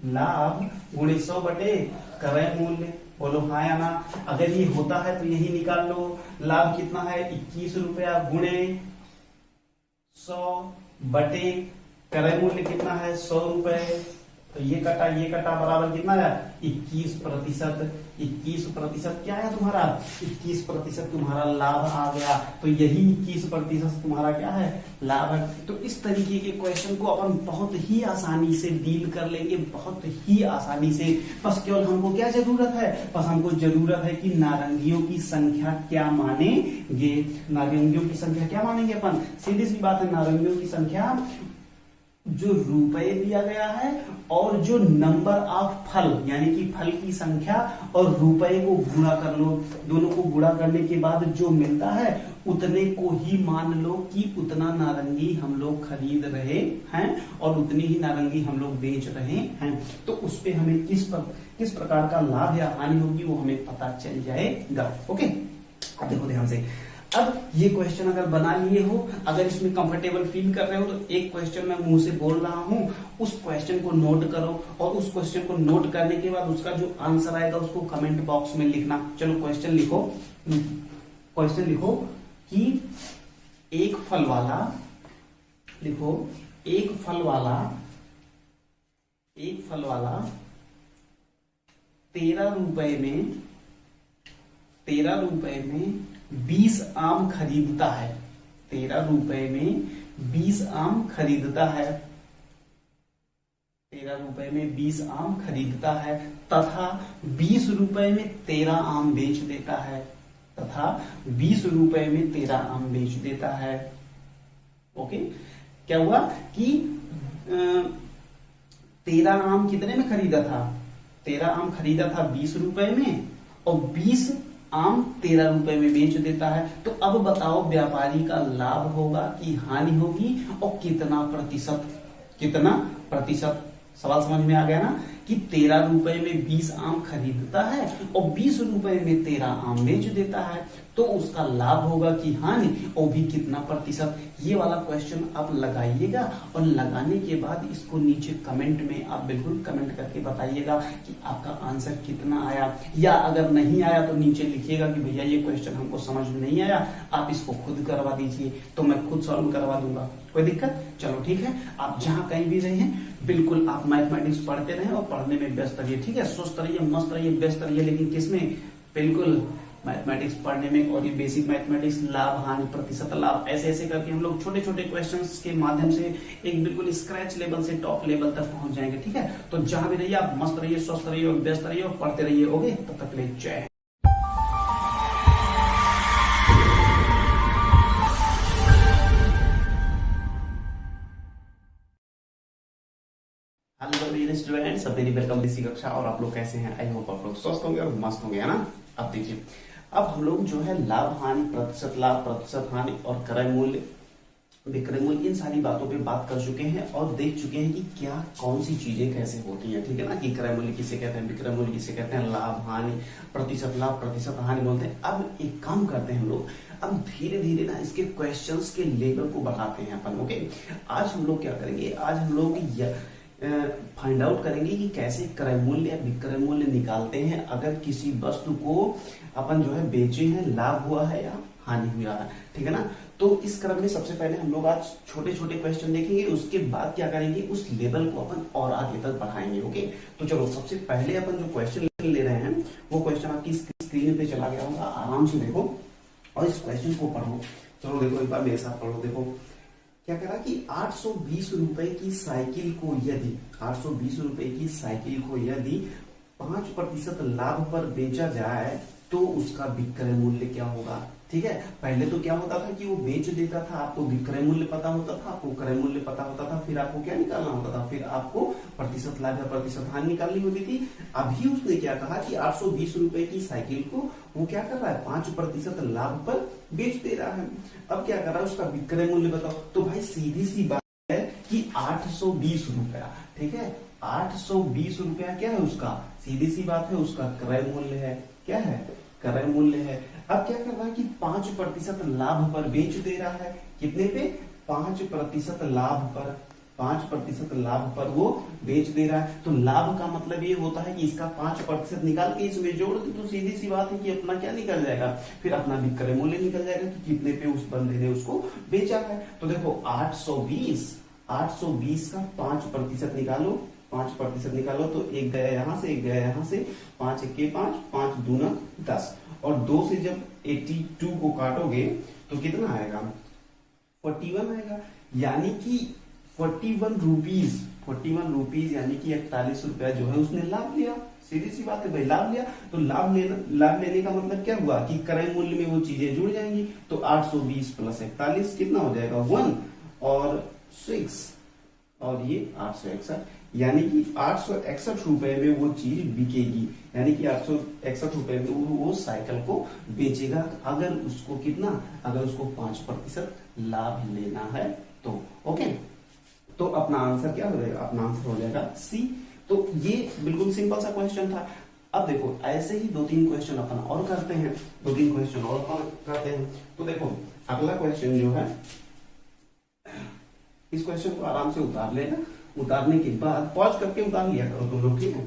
लाभ गुणे 100 बटे क्रय मूल्य। बोलो हाँ या ना। अगर ये होता है तो यही निकाल लो, लाभ कितना है 21 रुपया गुणे 100 बटे क्रय मूल्य कितना है 100 रुपए। तो ये कटा बराबर कितना है 21%। 21% क्या है तुम्हारा, 21% तुम्हारा लाभ आ गया। तो यही 21% तुम्हारा क्या है, लाभ है। तो इस तरीके के क्वेश्चन को अपन बहुत ही आसानी से डील कर लेंगे, बहुत ही आसानी से। बस केवल हमको क्या जरूरत है, बस हमको जरूरत है कि नारंगियों की संख्या क्या मानेंगे। नारंगियों की संख्या क्या मानेंगे अपन, सीधी सी बात है, नारंगियों की संख्या जो रुपए दिया गया है और जो नंबर ऑफ फल यानी कि फल की संख्या और रुपए को गुणा कर लो, दोनों को गुणा करने के बाद जो मिलता है उतने को ही मान लो कि उतना नारंगी हम लोग खरीद रहे हैं और उतनी ही नारंगी हम लोग बेच रहे हैं। तो उस पे हमें किस प्रकार का लाभ या हानि होगी वो हमें पता चल जाएगा। ओके, अब देखो ध्यान से। अब ये क्वेश्चन अगर बना लिए हो, अगर इसमें कंफर्टेबल फील कर रहे हो, तो एक क्वेश्चन मैं मुंह से बोल रहा हूं, उस क्वेश्चन को नोट करो और उस क्वेश्चन को नोट करने के बाद उसका जो आंसर आएगा उसको कमेंट बॉक्स में लिखना। चलो क्वेश्चन लिखो। क्वेश्चन लिखो कि एक फल वाला, लिखो एक फल वाला 13 रुपए में 20 आम खरीदता है। 13 रुपए में 20 आम खरीदता है। 13 रुपए में 20 आम खरीदता है तथा 20 रुपए में 13 आम बेच देता है। तथा 20 रुपए में 13 आम बेच देता है। ओके, क्या हुआ कि 13 आम कितने में खरीदा था, 13 आम खरीदा था 20 रुपए में और 20 आम 13 रुपए में बेच देता है। तो अब बताओ व्यापारी का लाभ होगा कि हानि होगी और कितना प्रतिशत। सवाल समझ में आ गया ना कि 13 रुपए में 20 आम खरीदता है और 20 रुपए में 13 आम बेच देता है, तो उसका लाभ होगा कि हानि, और भी कितना प्रतिशत। ये वाला क्वेश्चन आप लगाइएगा और लगाने के बाद इसको नीचे कमेंट में आप बिल्कुल कमेंट करके बताइएगा कि आपका आंसर कितना आया, या अगर नहीं आया तो नीचे लिखिएगा कि भैया ये क्वेश्चन हमको समझ में नहीं आया, आप इसको खुद करवा दीजिए तो मैं खुद सॉल्व करवा दूंगा, कोई दिक्कत। चलो ठीक है, आप जहां कहीं भी रहे हैं बिल्कुल आप मैथमेटिक्स पढ़ते रहें और पढ़ने में व्यस्त रहिए। ठीक है, स्वस्थ रहिए, मस्त रहिए, व्यस्त रहिए, लेकिन किसमें, बिल्कुल मैथमेटिक्स पढ़ने में। और ये बेसिक मैथमेटिक्स, लाभ हानि, प्रतिशत लाभ, ऐसे ऐसे करके हम लोग छोटे छोटे क्वेश्चंस के माध्यम से एक बिल्कुल स्क्रैच लेवल से टॉप लेवल तक पहुंच जाएंगे। ठीक है, तो जहां भी रहिए आप मस्त रहिए, स्वस्थ रहिए और व्यस्त रहिए और पढ़ते रहिए। ओके, तब तक ले जय। Hello dear students, very welcome इसी कक्षा। और आप लोग कैसे हैं, आई होप आप लोग स्वस्थ होंगे और मस्त होंगे, है ना। अब देखिए, अब हम लोग जो है लाभ हानि, प्रतिशत लाभ, प्रतिशत हानि और क्रय मूल्य, विक्रय मूल्य, इन सारी बातों पे बात कर चुके हैं और देख चुके हैं कि क्या कौन सी चीजें कैसे होती हैं। ठीक है ना, कि क्रय मूल्य किसे कहते हैं, विक्रय मूल्य किसे कहते हैं, लाभ हानि, प्रतिशत लाभ, प्रतिशत हानि बोलते हैं। अब एक काम करते हैं हम लोग, अब धीरे धीरे ना इसके क्वेश्चंस के लेवल को बढ़ाते हैं अपन। ओके, आज हम लोग क्या करेंगे, आज हम लोग फाइंड आउट करेंगे कि कैसे क्रय मूल्य या विक्रय मूल्य निकालते हैं अगर किसी वस्तु को अपन जो है बेचे हैं, लाभ हुआ है या हानि हुआ है। ठीक है ना, तो इस क्रम में सबसे पहले हम लोग आज छोटे छोटे क्वेश्चन देखेंगे, उसके बाद क्या करेंगे, उस लेवल को अपन और आगे तक बढ़ाएंगे। ओके, तो चलो सबसे पहले अपन जो क्वेश्चन ले रहे हैं वो क्वेश्चन आपकी स्क्रीन पे चला गया होगा, आराम से देखो और इस क्वेश्चन को पढ़ो। चलो देखो, एक बार मेरे साथ पढ़ो। देखो क्या कह रहा कि 820 रुपए की साइकिल को यदि 820 रुपए की साइकिल को यदि 5% लाभ पर बेचा जाए तो उसका विक्रय मूल्य क्या होगा। ठीक है, पहले तो क्या होता था कि वो बेच देता था, आपको विक्रय मूल्य पता होता था, आपको क्रय मूल्य पता होता था, फिर आपको क्या निकालना होता था, फिर आपको प्रतिशत लाभ या प्रतिशत हानि निकालनी होती थी। अभी उसने क्या कहा कि 820 रुपए की साइकिल को वो क्या कर रहा है, 5% लाभ पर बेच दे रहा है। अब क्या कर रहा है, उसका विक्रय मूल्य बताओ। तो भाई सीधी सी बात है कि 820 रुपया, ठीक है, 820 रुपया क्या है उसका, सीधी सी बात है, उसका क्रय मूल्य है। क्या है, क्रय मूल्य है। अब क्या कर रहा है कि 5% लाभ पर बेच दे रहा है। कितने पे? 5% लाभ पर, 5% लाभ पर वो बेच दे रहा है। तो लाभ का मतलब ये होता है कि इसका 5% निकाल के इसमें जोड़ दे तो सीधी सी बात है कि अपना क्या निकल जाएगा, फिर अपना विक्रय मूल्य निकल जाएगा कि कितने पे उस बंदे ने उसको बेचा है। तो देखो 820 का 5% निकालो, 5% निकालो तो एक गया यहां से, एक गया यहां से, 5 1 5, 5 दूना 10, और 2 से जब 82 को काटोगे तो कितना आएगा? 41 आएगा। यानी कि 41 रुपीज यानी कि 41 रुपया जो है उसने लाभ लिया। सीधी सी बात है भाई, लाभ लिया। तो लाभ लेने का मतलब क्या हुआ कि क्रय मूल्य में वो चीजें जुड़ जाएंगी। तो 820 प्लस 41 कितना हो जाएगा? 1 और 6 और ये 861, यानी कि 861 रुपए में वो चीज बिकेगी। यानी कि 861 रुपए में वो साइकिल को बेचेगा अगर उसको कितना, अगर उसको 5% लाभ लेना है तो। ओके, तो अपना आंसर क्या हो जाएगा? अपना आंसर हो जाएगा सी। तो ये बिल्कुल सिंपल सा क्वेश्चन था। अब देखो ऐसे ही 2-3 क्वेश्चन अपन और करते हैं, 2-3 क्वेश्चन और करते हैं। तो देखो अगला क्वेश्चन जो है, इस क्वेश्चन को आराम से उतार लेना, उतारने के बाद पॉज करके उतार लिया करो तुम लोग, ठीक है?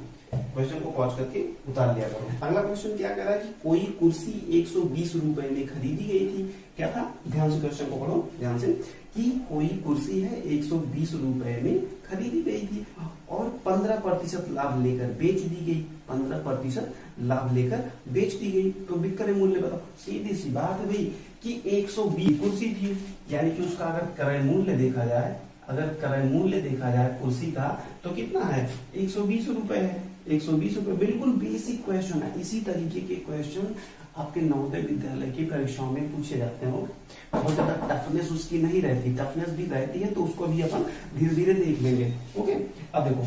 क्वेश्चन को पॉज करके उतार लिया करो। अगला क्वेश्चन क्या कह रहा है कि कोई कुर्सी 120 रुपए में खरीदी गई थी। क्या था? ध्यान से क्वेश्चन को पढ़ो ध्यान से, कि कोई कुर्सी है 120 रुपए में खरीदी गई थी और 15% लाभ लेकर बेच दी गई, 15% लाभ लेकर बेच दी गई। तो विक्रय मूल्य बताओ। सीधी सी बात है भाई कि 120 कुर्सी थी, यानी कि उसका अगर क्रय मूल्य देखा जाए, अगर क्रय मूल्य देखा जाए कुर्सी का तो कितना है? 120 रुपए है। 120 रुपए, बिल्कुल बेसिक क्वेश्चन है। इसी तरीके के क्वेश्चन आपके नवोदय विद्यालय की परीक्षाओं में पूछे जाते हैं। बहुत ज्यादा टफनेस उसकी नहीं रहती, टफनेस भी रहती है तो उसको भी अपन धीरे धीरे देख लेंगे। ओके, अब देखो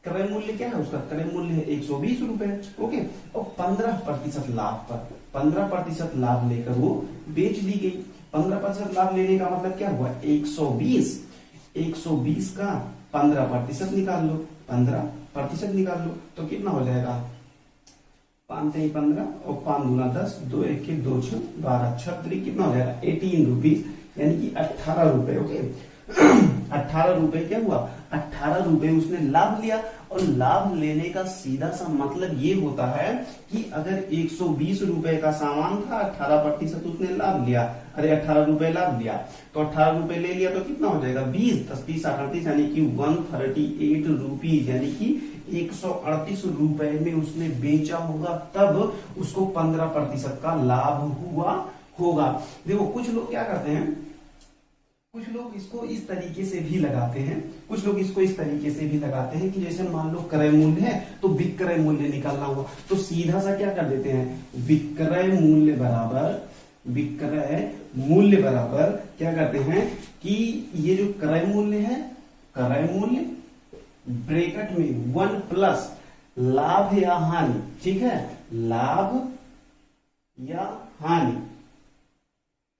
क्रय मूल्य क्या है उसका? क्रय मूल्य है 120 रुपए। ओके, और 15% लाभ पर, 15% लाभ लेकर वो बेच दी गई। 15% लाभ लेने का मतलब क्या हुआ? 120 का 15% निकाल लो, 15% निकाल लो तो कितना हो जाएगा? 5 3 15 और 5 दूना 10, 2 1 2 6 12, 36 कितना हो जाएगा? 18 रुपीज, यानी कि 18 रुपए। ओके 18 रुपए क्या हुआ? 18 रुपए उसने लाभ लिया। और लाभ लेने का सीधा सा मतलब ये होता है कि अगर 120 रुपए का सामान था, 18% उसने लाभ लिया, अरे 18 रुपए लाभ लिया तो 18 रुपए ले लिया तो कितना हो जाएगा? 20 10 30 38, यानी कि 138 रुपीज, यानी कि 138 रुपए में उसने बेचा होगा, तब उसको 15% का लाभ हुआ होगा। देखो कुछ लोग क्या करते हैं, कुछ लोग इसको इस तरीके से भी लगाते हैं, कुछ लोग इसको इस तरीके से भी लगाते हैं कि जैसे मान लो क्रय मूल्य है तो विक्रय मूल्य निकालना हुआ तो सीधा सा क्या कर देते हैं? विक्रय मूल्य बराबर क्या करते हैं कि ये जो क्रय मूल्य है, क्रय मूल्य ब्रैकेट में 1 प्लस लाभ या हानि, ठीक है, लाभ या हानि,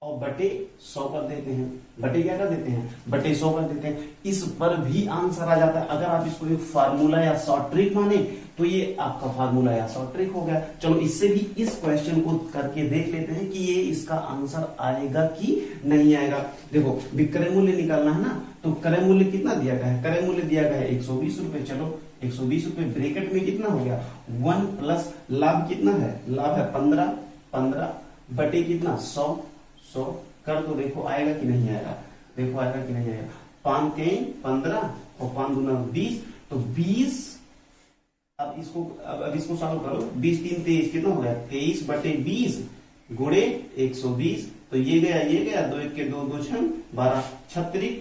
और बटे 100 कर देते हैं। बटे क्या कर देते हैं? बटे 100 कर देते हैं। इस पर भी आंसर आ जाता है। अगर आप इसको एक फार्मूला या शॉर्ट ट्रिक माने तो ये आपका फार्मूला या शॉर्ट ट्रिक हो गया। चलो इससे भी इस क्वेश्चन को करके देख लेते हैं कि ये इसका आंसर आएगा कि नहीं आएगा। देखो विक्रय मूल्य निकालना है ना, तो क्रय मूल्य कितना दिया गया है? क्रय मूल्य दिया गया है 120 रुपए। चलो 120 रुपए ब्रैकेट में कितना हो गया? 1 प्लस लाभ कितना है? लाभ है 15 बटे कितना? 100 कर दो, देखो आएगा कि नहीं आएगा, देखो आएगा कि नहीं आएगा। 5 3 15 और 5 दूना 20, तो 20। अब इसको सॉल्व करो। 20 3 23 कितना हो गया? 23 बटे 20 गुणे 120, तो ये गया 2 1 2 2 6 12 36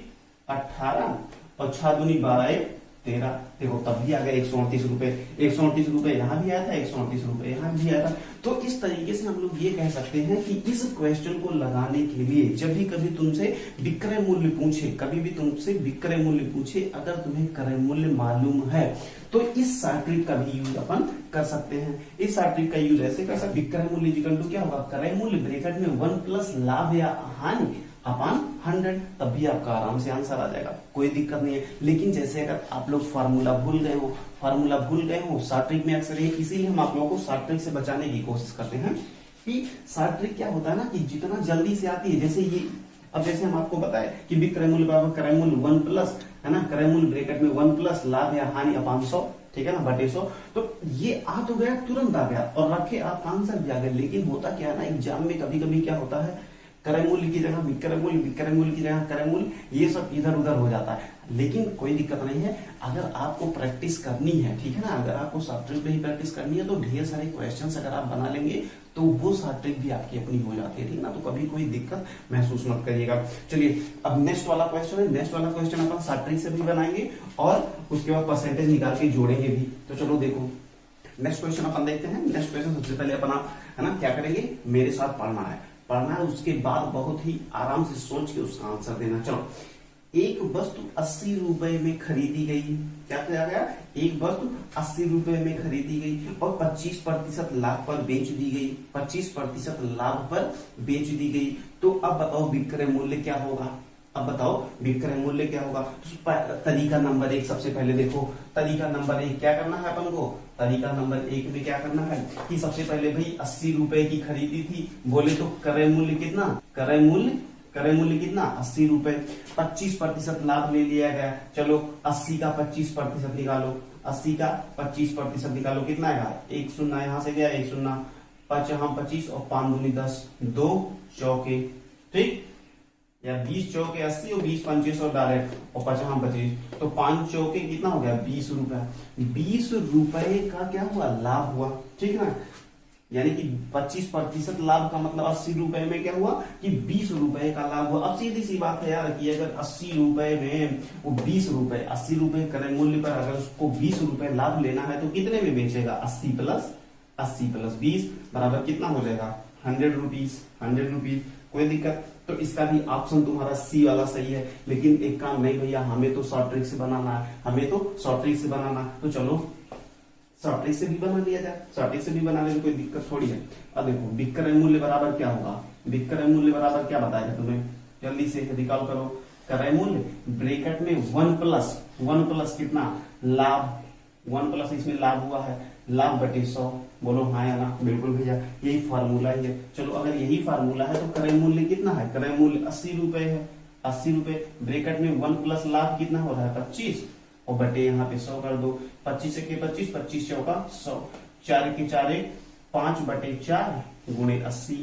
18 और 6 दूनी 12 13। देखो तब भी आ गया 138 रुपए। 138 रुपए यहाँ भी आया था, 138 रुपए यहाँ भी आया था। तो इस तरीके से हम लोग ये कह सकते हैं कि इस क्वेश्चन को लगाने के लिए जब भी कभी तुमसे विक्रय मूल्य पूछे, कभी भी तुमसे विक्रय मूल्य पूछे, अगर तुम्हें क्रय मूल्य मालूम है तो इस शॉर्ट ट्रिक का भी यूज अपन कर सकते हैं। इस शॉर्ट ट्रिक का यूज ऐसे कर सकते, विक्रय मूल्य इक्वल टू क्या होगा? क्रय मूल्य ब्रैकेट में 1 प्लस लाभ या हानि, अपॉन 100, तब भी आपका आराम से आंसर आ जाएगा, कोई दिक्कत नहीं है। लेकिन जैसे अगर आप लोग फार्मूला भूल गए हो शॉर्ट ट्रिक में अक्सर ये, इसीलिए हम आप लोगों को शॉर्ट ट्रिक से बचाने की कोशिश करते हैं कि शॉर्ट ट्रिक क्या होता है ना कि जितना जल्दी से आती है, जैसे ये अब जैसे हम आपको बताए कि विक्रय मूल्य बराबर क्रय मूल्य 1 प्लस, है ना, क्रय मूल्य ब्रैकेट में 1 प्लस लाभ या हानि अपॉन 100, ठीक है ना, बटे 100, तो ये आ तो गया, तुरंत आ गया और रखे आप आंसर भी आ गया। लेकिन होता क्या है ना, एग्जाम में कभी कभी क्या होता है, क्रय मूल्य की जगह विक्रय मूल्य, विक्रय मूल्य की जगह क्रय मूल्य, ये सब इधर उधर हो जाता है। लेकिन कोई दिक्कत नहीं है, अगर आपको प्रैक्टिस करनी है, ठीक है ना, अगर आपको शॉर्ट ट्रिक पे ही प्रैक्टिस करनी है तो ढेर सारे क्वेश्चंस अगर आप बना लेंगे तो वो शॉर्ट ट्रिक भी आपकी अपनी हो जाती है, ठीक ना, तो कभी कोई दिक्कत महसूस मत करिएगा। चलिए अब नेक्स्ट वाला क्वेश्चन है, नेक्स्ट वाला क्वेश्चन अपन शॉर्ट ट्रिक से भी बनाएंगे और उसके बाद परसेंटेज निकाल के जोड़ेंगे भी। तो चलो देखो नेक्स्ट क्वेश्चन अपन देखते हैं। नेक्स्ट क्वेश्चन सबसे पहले अपन है ना क्या करेंगे, मेरे साथ पढ़ना है, उसके बाद बहुत ही आराम से सोच के उसका आंसर देना। चलो, एक वस्तु 80 रुपए में खरीदी गई, क्या किया गया, एक वस्तु 80 रुपए में खरीदी गई और 25% लाभ पर बेच दी गई, 25% लाभ पर बेच दी गई। तो अब बताओ विक्रय मूल्य क्या होगा, अब बताओ विक्रय मूल्य क्या होगा। तरीका नंबर 1, सबसे पहले देखो तरीका नंबर 1 क्या करना है अपन को, तरीका नंबर 1 में क्या करना है कि सबसे पहले भाई 80 रुपए की खरीदी थी, बोले तो क्रय मूल्य कितना, क्रय मूल्य कितना 80 रुपए, 25% लाभ ले लिया गया। चलो 80 का 25% निकालो, 80 का 25% निकालो, कितना आएगा, एक शून्य यहां से गया, एक शून्य, 25 और 5 दूनी 10, 2 चौके, ठीक, या 20 चौके 80 और 20 पंचे और डायरेक्ट और 25, तो 5 चौके कितना हो गया, 20 रुपए। 20 रुपए का क्या हुआ, लाभ हुआ, ठीक है ना, यानी कि 25% लाभ का मतलब 80 रुपए में क्या हुआ कि 20 रुपए का लाभ हुआ। अब सीधी सी बात है यार कि अगर 80 रुपए में वो 20 रुपए, 80 रुपए क्रय मूल्य पर अगर उसको 20 रुपए लाभ लेना है तो कितने में बेचेगा, 80 प्लस 20 बराबर कितना हो जाएगा, 100 रुपीज। कोई दिक्कत, तो इसका भी ऑप्शन तुम्हारा सी वाला सही है। लेकिन एक काम नहीं भैया, हमें तो शॉर्ट ट्रिक से बनाना है, तो चलो शॉर्ट ट्रिक से भी बना लिया जाए, शॉर्ट ट्रिक से भी बनाने में कोई दिक्कत थोड़ी है। अब देखो विक्रय मूल्य बराबर क्या होगा, विक्रय मूल्य बराबर क्या बताएगा तुम्हें, जल्दी से निकाल करो। क्रय मूल्य ब्रैकेट में 1 प्लस कितना, लाभ, 1 प्लस इसमें लाभ हुआ है, लाभ बटे 100, बोलो हाँ या ना, बिल्कुल भैया यही फार्मूला ही है। चलो अगर यही फार्मूला है तो क्रय मूल्य कितना है, क्रय मूल्य 80 रुपए है, 80 रुपए ब्रैकेट में 1 प्लस लाभ कितना हो रहा है, 25 और बटे यहाँ पे 100 कर दो, 25 के 25, 25 चौका 100, 4 के 4 5 बटे 4 गुणे 80,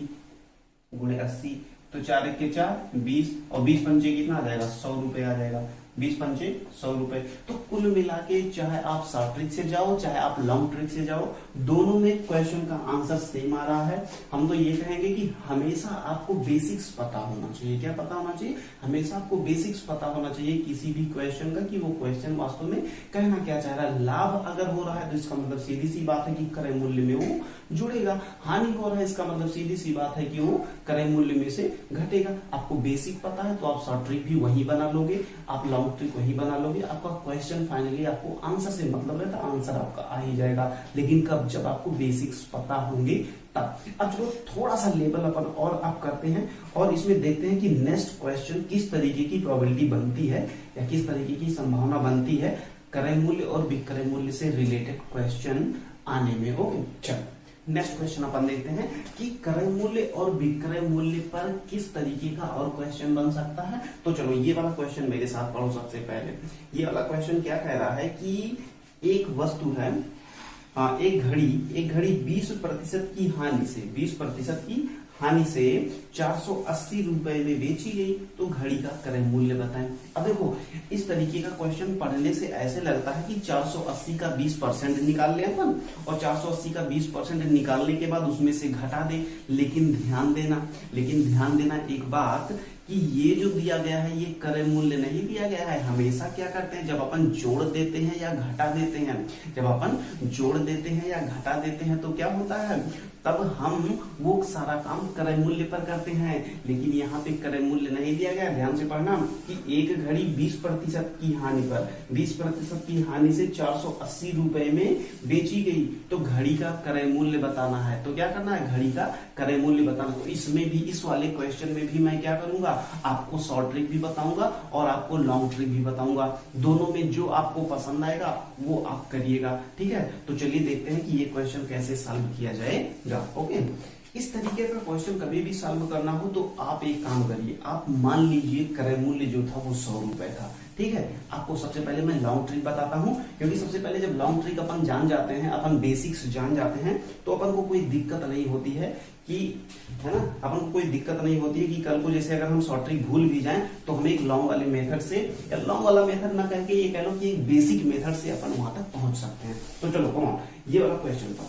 तो 4 के 4 20 और 20 पंचे कितना आ जाएगा, 100 रुपए आ जाएगा, 20 पंचे 100 रुपए। तो कुल मिला के चाहे आप शॉर्ट ट्रिक से जाओ चाहे आप लॉन्ग ट्रिक से जाओ, दोनों में क्वेश्चन का आंसर सेम आ रहा है। हम तो ये कहेंगे कि हमेशा आपको बेसिक्स पता होना चाहिए। क्या पता होना चाहिए, हमेशा आपको बेसिक्स पता होना चाहिए किसी भी क्वेश्चन का, कि वो क्वेश्चन वास्तव में कहना क्या चाह रहा है। लाभ अगर हो रहा है तो इसका मतलब सीधी सी बात है कि क्रय मूल्य में वो जुड़ेगा, हानि हो रहा है इसका मतलब सीधी सी बात है कि वो क्रय मूल्य में से घटेगा। आपको बेसिक पता है तो आप शॉर्ट ट्रिक भी वही बना लोगे, आप लॉन्ग ट्रिक वही बना लोगे, आपका क्वेश्चन फाइनली आपको आंसर से मतलब है तो आंसर आपका आ ही जाएगा। लेकिन कब, जब आपको बेसिक्स पता होंगे तब। अब चलो थोड़ा सा लेवल अपन और आप करते हैं और इसमें देखते हैं कि नेक्स्ट क्वेश्चन किस तरीके की प्रोबेबिलिटी बनती है या किस तरीके की संभावना बनती है क्रय मूल्य और विक्रय मूल्य से रिलेटेड क्वेश्चन आने में। ओके, चलो नेक्स्ट क्वेश्चन अपन देखते हैं कि क्रय मूल्य और विक्रय मूल्य पर किस तरीके का और क्वेश्चन बन सकता है। तो चलो ये वाला क्वेश्चन मेरे साथ पढ़ो सबसे पहले। ये वाला क्वेश्चन क्या कह रहा है कि एक वस्तु है, एक घड़ी 20% की हानि से 480 रुपए में बेची गई, तो घड़ी का क्रय मूल्य बताएं। अब देखो इस तरीके का क्वेश्चन पढ़ने से ऐसे लगता है कि 480 का 20% निकाल ले अपन और 480 का 20% निकालने के बाद उसमें से घटा दे। लेकिन ध्यान देना एक बात कि ये जो दिया गया है ये क्रय मूल्य नहीं दिया गया है। हमेशा क्या करते हैं, जब अपन जोड़ देते हैं या घटा देते हैं, तो क्या होता है, तब हम वो सारा काम क्रय मूल्य पर करते हैं। लेकिन यहाँ पे क्रय मूल्य नहीं दिया गया। ध्यान से पढ़ना कि एक घड़ी 20% की हानि पर, 20% की हानि से 480 रुपए में बेची गई, तो घड़ी का क्रय मूल्य बताना है। तो क्या करना है, घड़ी का क्रय मूल्य बताना। तो इसमें भी, इस वाले क्वेश्चन में भी मैं क्या करूंगा, आपको शॉर्ट ट्रिक भी बताऊंगा और आपको लॉन्ग ट्रिक भी बताऊंगा। दोनों में जो आपको पसंद आएगा वो आप करिएगा, ठीक है। तो चलिए देखते हैं कि ये क्वेश्चन कैसे सॉल्व किया जाएगा। ओके, इस तरीके का क्वेश्चन कभी भी सॉल्व करना हो तो आप एक काम करिए, आप मान लीजिए क्रय मूल्य जो था वो 100 रुपए था, ठीक है। आपको सबसे पहले मैं लॉन्ग ट्रिक बताता हूं, क्योंकि सबसे पहले जब लॉन्ग ट्रिक अपन जान जाते हैं, अपन बेसिक्स जान जाते हैं, तो अपन को कोई दिक्कत नहीं होती है कि, है ना, अपन को कोई दिक्कत नहीं होती है कि कल को जैसे अगर हम शॉर्ट ट्रिक भूल भी जाएं तो हमें एक लॉन्ग वाले मेथड से, या लॉन्ग वाला मेथड ना कह के ये कह लो कि एक बेसिक मेथड से अपन वहां तक पहुंच सकते हैं। तो चलो कौन, ये वाला क्वेश्चन था,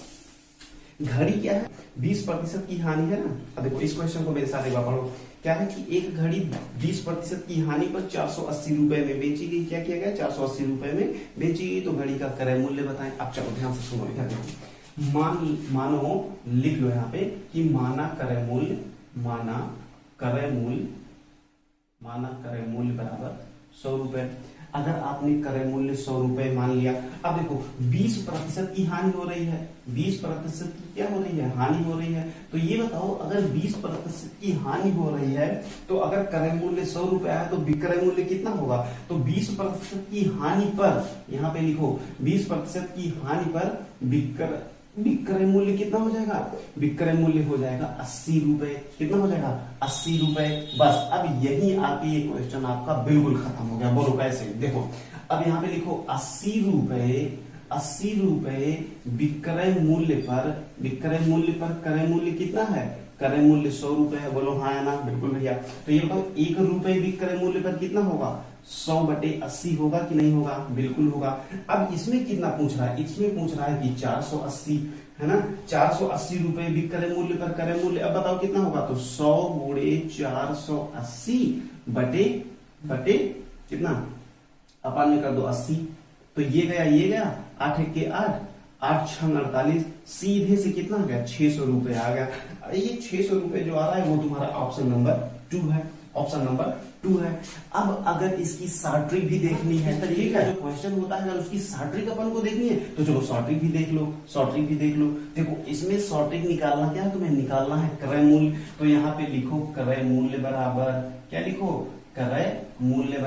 घड़ी क्या है, 20% की हानि है ना। अब देखो इस क्वेश्चन को मेरे साथ एक बार पढ़ो। क्या है कि एक घड़ी 20% की हानि पर 480 रुपए में बेची गई। क्या किया गया, 480 रुपए में बेची गई, तो घड़ी का क्रय मूल्य बताएं। अब चलो ध्यान से सुनो, क्या मानो लिख लो यहाँ पे कि माना क्रय मूल्य, माना क्रय मूल्य बराबर 100 रुपए। अगर आपने क्रय मूल्य 100 रुपए मान लिया, अब देखो 20% की हानि हो रही है, 20% की क्या हो रही है, हानि हो रही है। तो ये बताओ, अगर 20% की हानि हो रही है तो अगर क्रय मूल्य 100 रुपए है तो विक्रय मूल्य कितना होगा। तो 20% की हानि पर, यहाँ पे लिखो 20% की हानि पर विक्रय मूल्य कितना हो जाएगा, विक्रय मूल्य हो जाएगा 80 रुपए। कितना हो जाएगा, 80 रुपए। बस अब यही आके ये क्वेश्चन आपका बिल्कुल खत्म हो गया। बोलो कैसे, देखो अब यहाँ पे लिखो 80 रुपए विक्रय मूल्य पर, क्रय मूल्य कितना है, क्रय मूल्य 100 रुपए है। बोलो हाँ या ना, बिल्कुल भैया। तो ये बताओ 1 रुपए विक्रय मूल्य पर कितना होगा, 100/80 होगा कि नहीं होगा, बिल्कुल होगा। अब इसमें कितना पूछ रहा है, इसमें पूछ रहा है कि 480, है ना, 480 रुपए विक्रय मूल्य पर क्रय मूल्य। अब बताओ कितना होगा, तो 100 गुणे 480 बटे कितना, अपन में कर दो 80। तो ये गया 8 के 8, 8 6 48, सीधे से कितना आ गया, 600 रुपए आ गया। ये 600 रुपए जो आ रहा है वो तुम्हारा ऑप्शन नंबर 2 है, ऑप्शन नंबर 2 है। अब अगर इसकी शॉर्ट ट्रिक भी देखनी है, तो ये जो क्वेश्चन होता है अगर उसकी शॉर्ट ट्रिक अपन को देखनी है तो चलो शॉर्ट ट्रिक भी देख लो, देखो इसमें शॉर्ट ट्रिक निकालना क्या है, तुम्हें निकालना है क्रय मूल्य। तो यहाँ पे लिखो क्रय मूल्य बराबर, क्या लिखो, क्रय मूल्य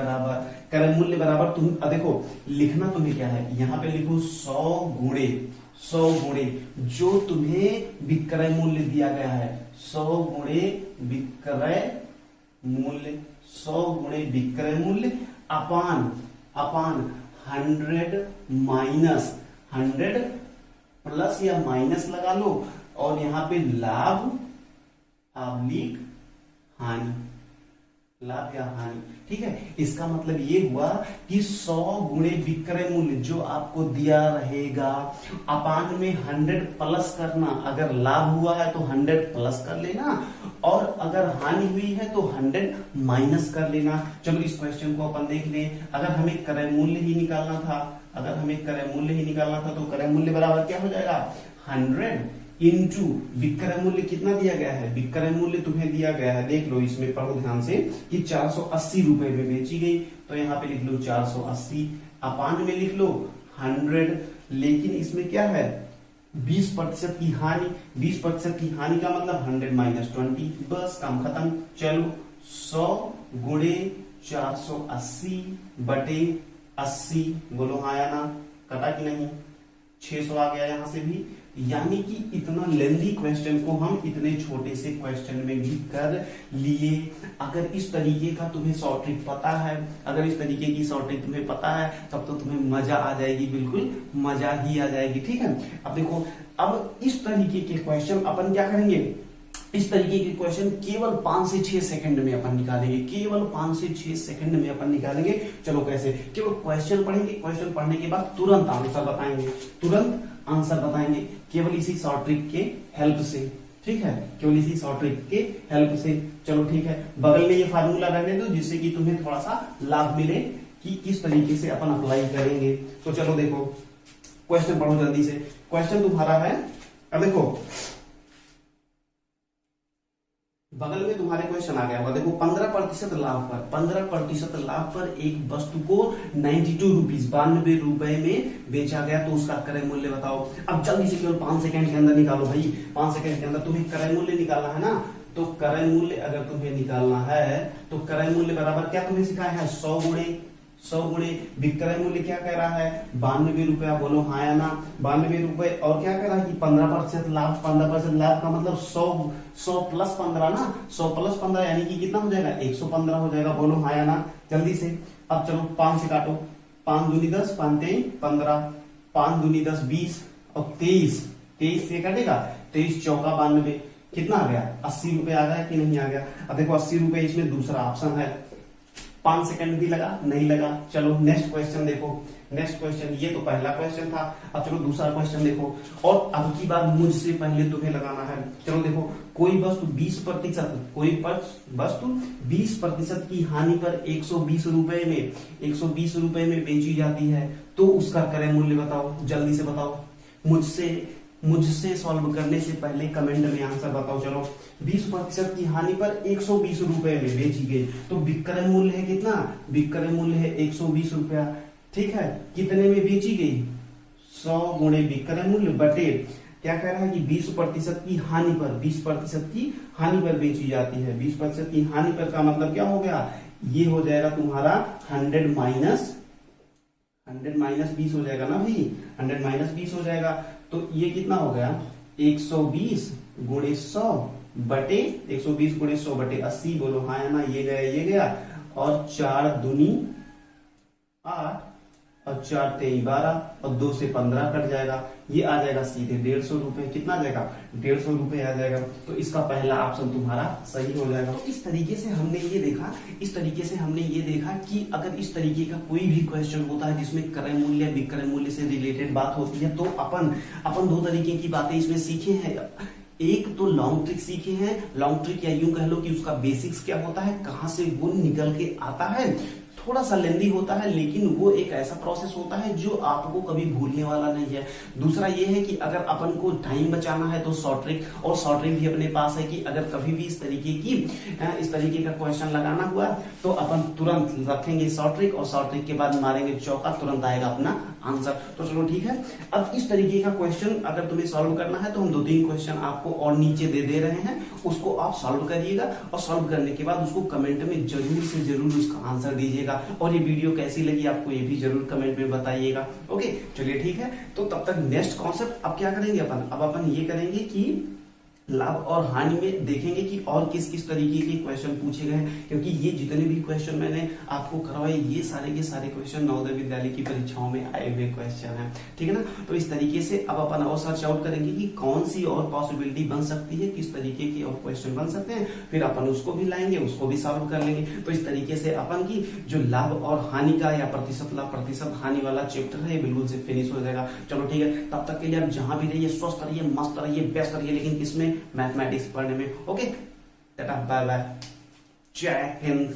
बराबर तुम देखो लिखना तुम्हें क्या है, यहाँ पे लिखो 100 गुणे जो तुम्हें विक्रय मूल्य दिया गया है, 100 गुणे विक्रय मूल्य अपान 100 माइनस 100 प्लस या माइनस लगा लो, और यहाँ पे लाभ हानि, लाभ या हानि, ठीक है। इसका मतलब ये हुआ कि 100 गुणे विक्रय मूल्य जो आपको दिया रहेगा, अपान में 100 प्लस करना, अगर लाभ हुआ है तो 100 प्लस कर लेना, और अगर हानि हुई है तो 100 माइनस कर लेना। चलो इस क्वेश्चन को अपन देख लें। अगर हमें क्रय मूल्य ही निकालना था, तो क्रय मूल्य बराबर क्या हो जाएगा, 100 इंटू विक्रय मूल्य कितना दिया गया है, विक्रय मूल्य तुम्हें दिया गया है, देख लो इसमें पढ़ो ध्यान से कि 480 रुपए में बेची गई। तो यहाँ पे लिख लो 480, अपान में लिख लो 100, लेकिन इसमें क्या है 20% की हानि, 20% की हानि का मतलब 100 माइनस 20, बस काम खत्म। चलो 100 गुणे 480 बटे 80, बोलो हाँ या ना, कटा कि नहीं, 600 आ गया यहां से भी। यानी कि इतना लेंथी क्वेश्चन को हम इतने छोटे से क्वेश्चन में भी कर लिए। अगर इस तरीके का तुम्हें शॉर्ट ट्रिक पता है, अगर इस तरीके की शॉर्ट ट्रिक तुम्हें पता है, तब तो तुम्हें मजा आ जाएगी, बिल्कुल मजा ही आ जाएगी, ठीक है। अब देखो, अब इस तरीके के क्वेश्चन अपन क्या करेंगे, इस तरीके के क्वेश्चन केवल 5 से 6 सेकंड में अपन निकालेंगे, केवल 5 से 6 सेकंड में अपन निकालेंगे। चलो कैसे, केवल क्वेश्चन पढ़ेंगे, क्वेश्चन पढ़ने के बाद तुरंत आंसर बताएंगे, केवल इसी शॉर्ट ट्रिक के हेल्प से, ठीक है, केवल इसी शॉर्ट ट्रिक के हेल्प से। चलो ठीक है, बगल में ये फार्मूला रहने दो जिससे कि तुम्हें थोड़ा सा लाभ मिले कि किस तरीके से अपन अप्लाई करेंगे। तो चलो देखो क्वेश्चन पढ़ो जल्दी से। क्वेश्चन तुम्हारा है, अब देखो बगल में तुम्हारे क्वेश्चन आ गया होगा, देखो 15% लाभ पर, 15% लाभ पर एक वस्तु को 92 रुपीज, 92 रुपए में बेचा गया, तो उसका क्रय मूल्य बताओ। अब जल्दी से केवल 5 सेकंड के अंदर निकालो भाई, 5 सेकंड के अंदर तुम्हें क्रय मूल्य निकालना है ना। तो क्रय मूल्य अगर तुम्हें निकालना है तो क्रय मूल्य बराबर क्या तुम्हें सिखाया है, 100 गुणे विक्रय मूल्य क्या कह रहा है, 92 रुपया, बोलो हाँ या ना, 92 रुपए, और क्या कह रहा है कि 15% लाभ, 15% लाभ का मतलब 100 प्लस 15 ना, 100 प्लस 15 यानी कि कितना हो जाएगा, 115 हो जाएगा, बोलो हाँ या ना जल्दी से। अब चलो 5 से काटो, 5 दूनी 10, 5 3 15, 5 दूनी 10 20 और 23 से कटेगा, 23 चौका 92, कितना आ गया, 80 रुपए आ गया कि नहीं आ गया। अब देखो 80 रुपए, इसमें दूसरा ऑप्शन है, 5 सेकंड भी लगा नहीं लगा। चलो नेक्स्ट क्वेश्चन देखो, नेक्स्ट क्वेश्चन, ये तो पहला क्वेश्चन था, अब चलो दूसरा क्वेश्चन देखो, और अब की बार मुझसे पहले तुम्हें लगाना है। चलो देखो, कोई वस्तु 20%, कोई वस्तु 20% की हानि पर 120 रुपए में, 120 रुपए में बेची जाती है, तो उसका क्रय मूल्य बताओ, जल्दी से बताओ। मुझसे सॉल्व करने से पहले कमेंट में आंसर बताओ। चलो 20% की हानि पर 120 रुपए में बेची गई, तो विक्रय मूल्य है कितना, विक्रय मूल्य है 120 रुपया, ठीक है, कितने में बेची गई, 100 गुणे विक्रय मूल्य बटे क्या कह रहा है कि 20% की हानि पर, 20% की हानि पर बेची जाती है, 20% की हानि पर का मतलब क्या हो गया, ये हो जाएगा तुम्हारा 100 माइनस 20 हो जाएगा ना भाई, 100 माइनस 20 हो जाएगा, तो ये कितना हो गया, 120 गुणे 100 बटे 120 गुणे 100 बटे 80, बोलो हाँ या ना, ये गया, और 4 दूनी 8 और 4 तेई 12 और 2 से 15 कट जाएगा, ये आ जाएगा सीधे 150 रुपए, कितना आ जाएगा, 150 रुपए आ जाएगा, तो इसका पहला ऑप्शन तुम्हारा सही हो जाएगा। तो इस तरीके से हमने ये देखा, इस तरीके से हमने ये देखा कि अगर इस तरीके का कोई भी क्वेश्चन होता है जिसमें क्रय मूल्य विक्रय मूल्य से रिलेटेड बात होती है, तो अपन 2 तरीके की बातें इसमें सीखे हैं। एक तो लॉन्ग ट्रिक सीखे हैं, लॉन्ग ट्रिक या यूं कह लो कि उसका बेसिक्स क्या होता है, कहां से वो निकल के आता है, थोड़ा सा लेंदी होता है, लेकिन वो एक ऐसा प्रोसेस होता है जो आपको कभी भूलने वाला नहीं है। दूसरा ये है कि अगर अपन को टाइम बचाना है तो शॉर्ट ट्रिक, और शॉर्ट ट्रिक भी अपने पास है कि अगर कभी भी इस तरीके का क्वेश्चन लगाना हुआ तो अपन तुरंत रखेंगे शॉर्ट ट्रिक, और शॉर्ट ट्रिक के बाद मारेंगे चौका, तुरंत आएगा अपना आंसर। तो चलो ठीक है, अब इस तरीके का क्वेश्चन अगर तुम्हें सॉल्व करना है तो हम 2-3 क्वेश्चन आपको और नीचे दे रहे हैं, उसको आप सॉल्व करिएगा, और सॉल्व करने के बाद उसको कमेंट में जरूर से जरूर उसका आंसर दीजिएगा, और ये वीडियो कैसी लगी आपको ये भी जरूर कमेंट में बताइएगा। ओके चलिए ठीक है, तो तब तक नेक्स्ट कॉन्सेप्ट अब क्या करेंगे अब अपन ये करेंगे कि लाभ और हानि में देखेंगे कि और किस किस तरीके के क्वेश्चन पूछे गए, क्योंकि ये जितने भी क्वेश्चन मैंने आपको करवाए ये सारे के सारे क्वेश्चन नवोदय विद्यालय की परीक्षाओं में आए हुए क्वेश्चन हैं, ठीक है ना। तो इस तरीके से अब अपन और सर्च आउट करेंगे कि कौन सी और पॉसिबिलिटी बन सकती है, किस तरीके के और क्वेश्चन बन सकते हैं, फिर अपन उसको भी लाएंगे, उसको भी सॉल्व कर लेंगे। तो इस तरीके से अपन की जो लाभ और हानि का या प्रतिशत लाभ प्रतिशत हानि वाला चैप्टर है ये बिल्कुल से फिनिश हो जाएगा। चलो ठीक है, तब तक के लिए आप जहां भी रहिए स्वस्थ रहिए, मस्त रहिए, बेस्ट रहिए, लेकिन किसमें, मैथमेटिक्स पढ़ने में। ओके, टाटा बाय बाय, जय हिंद।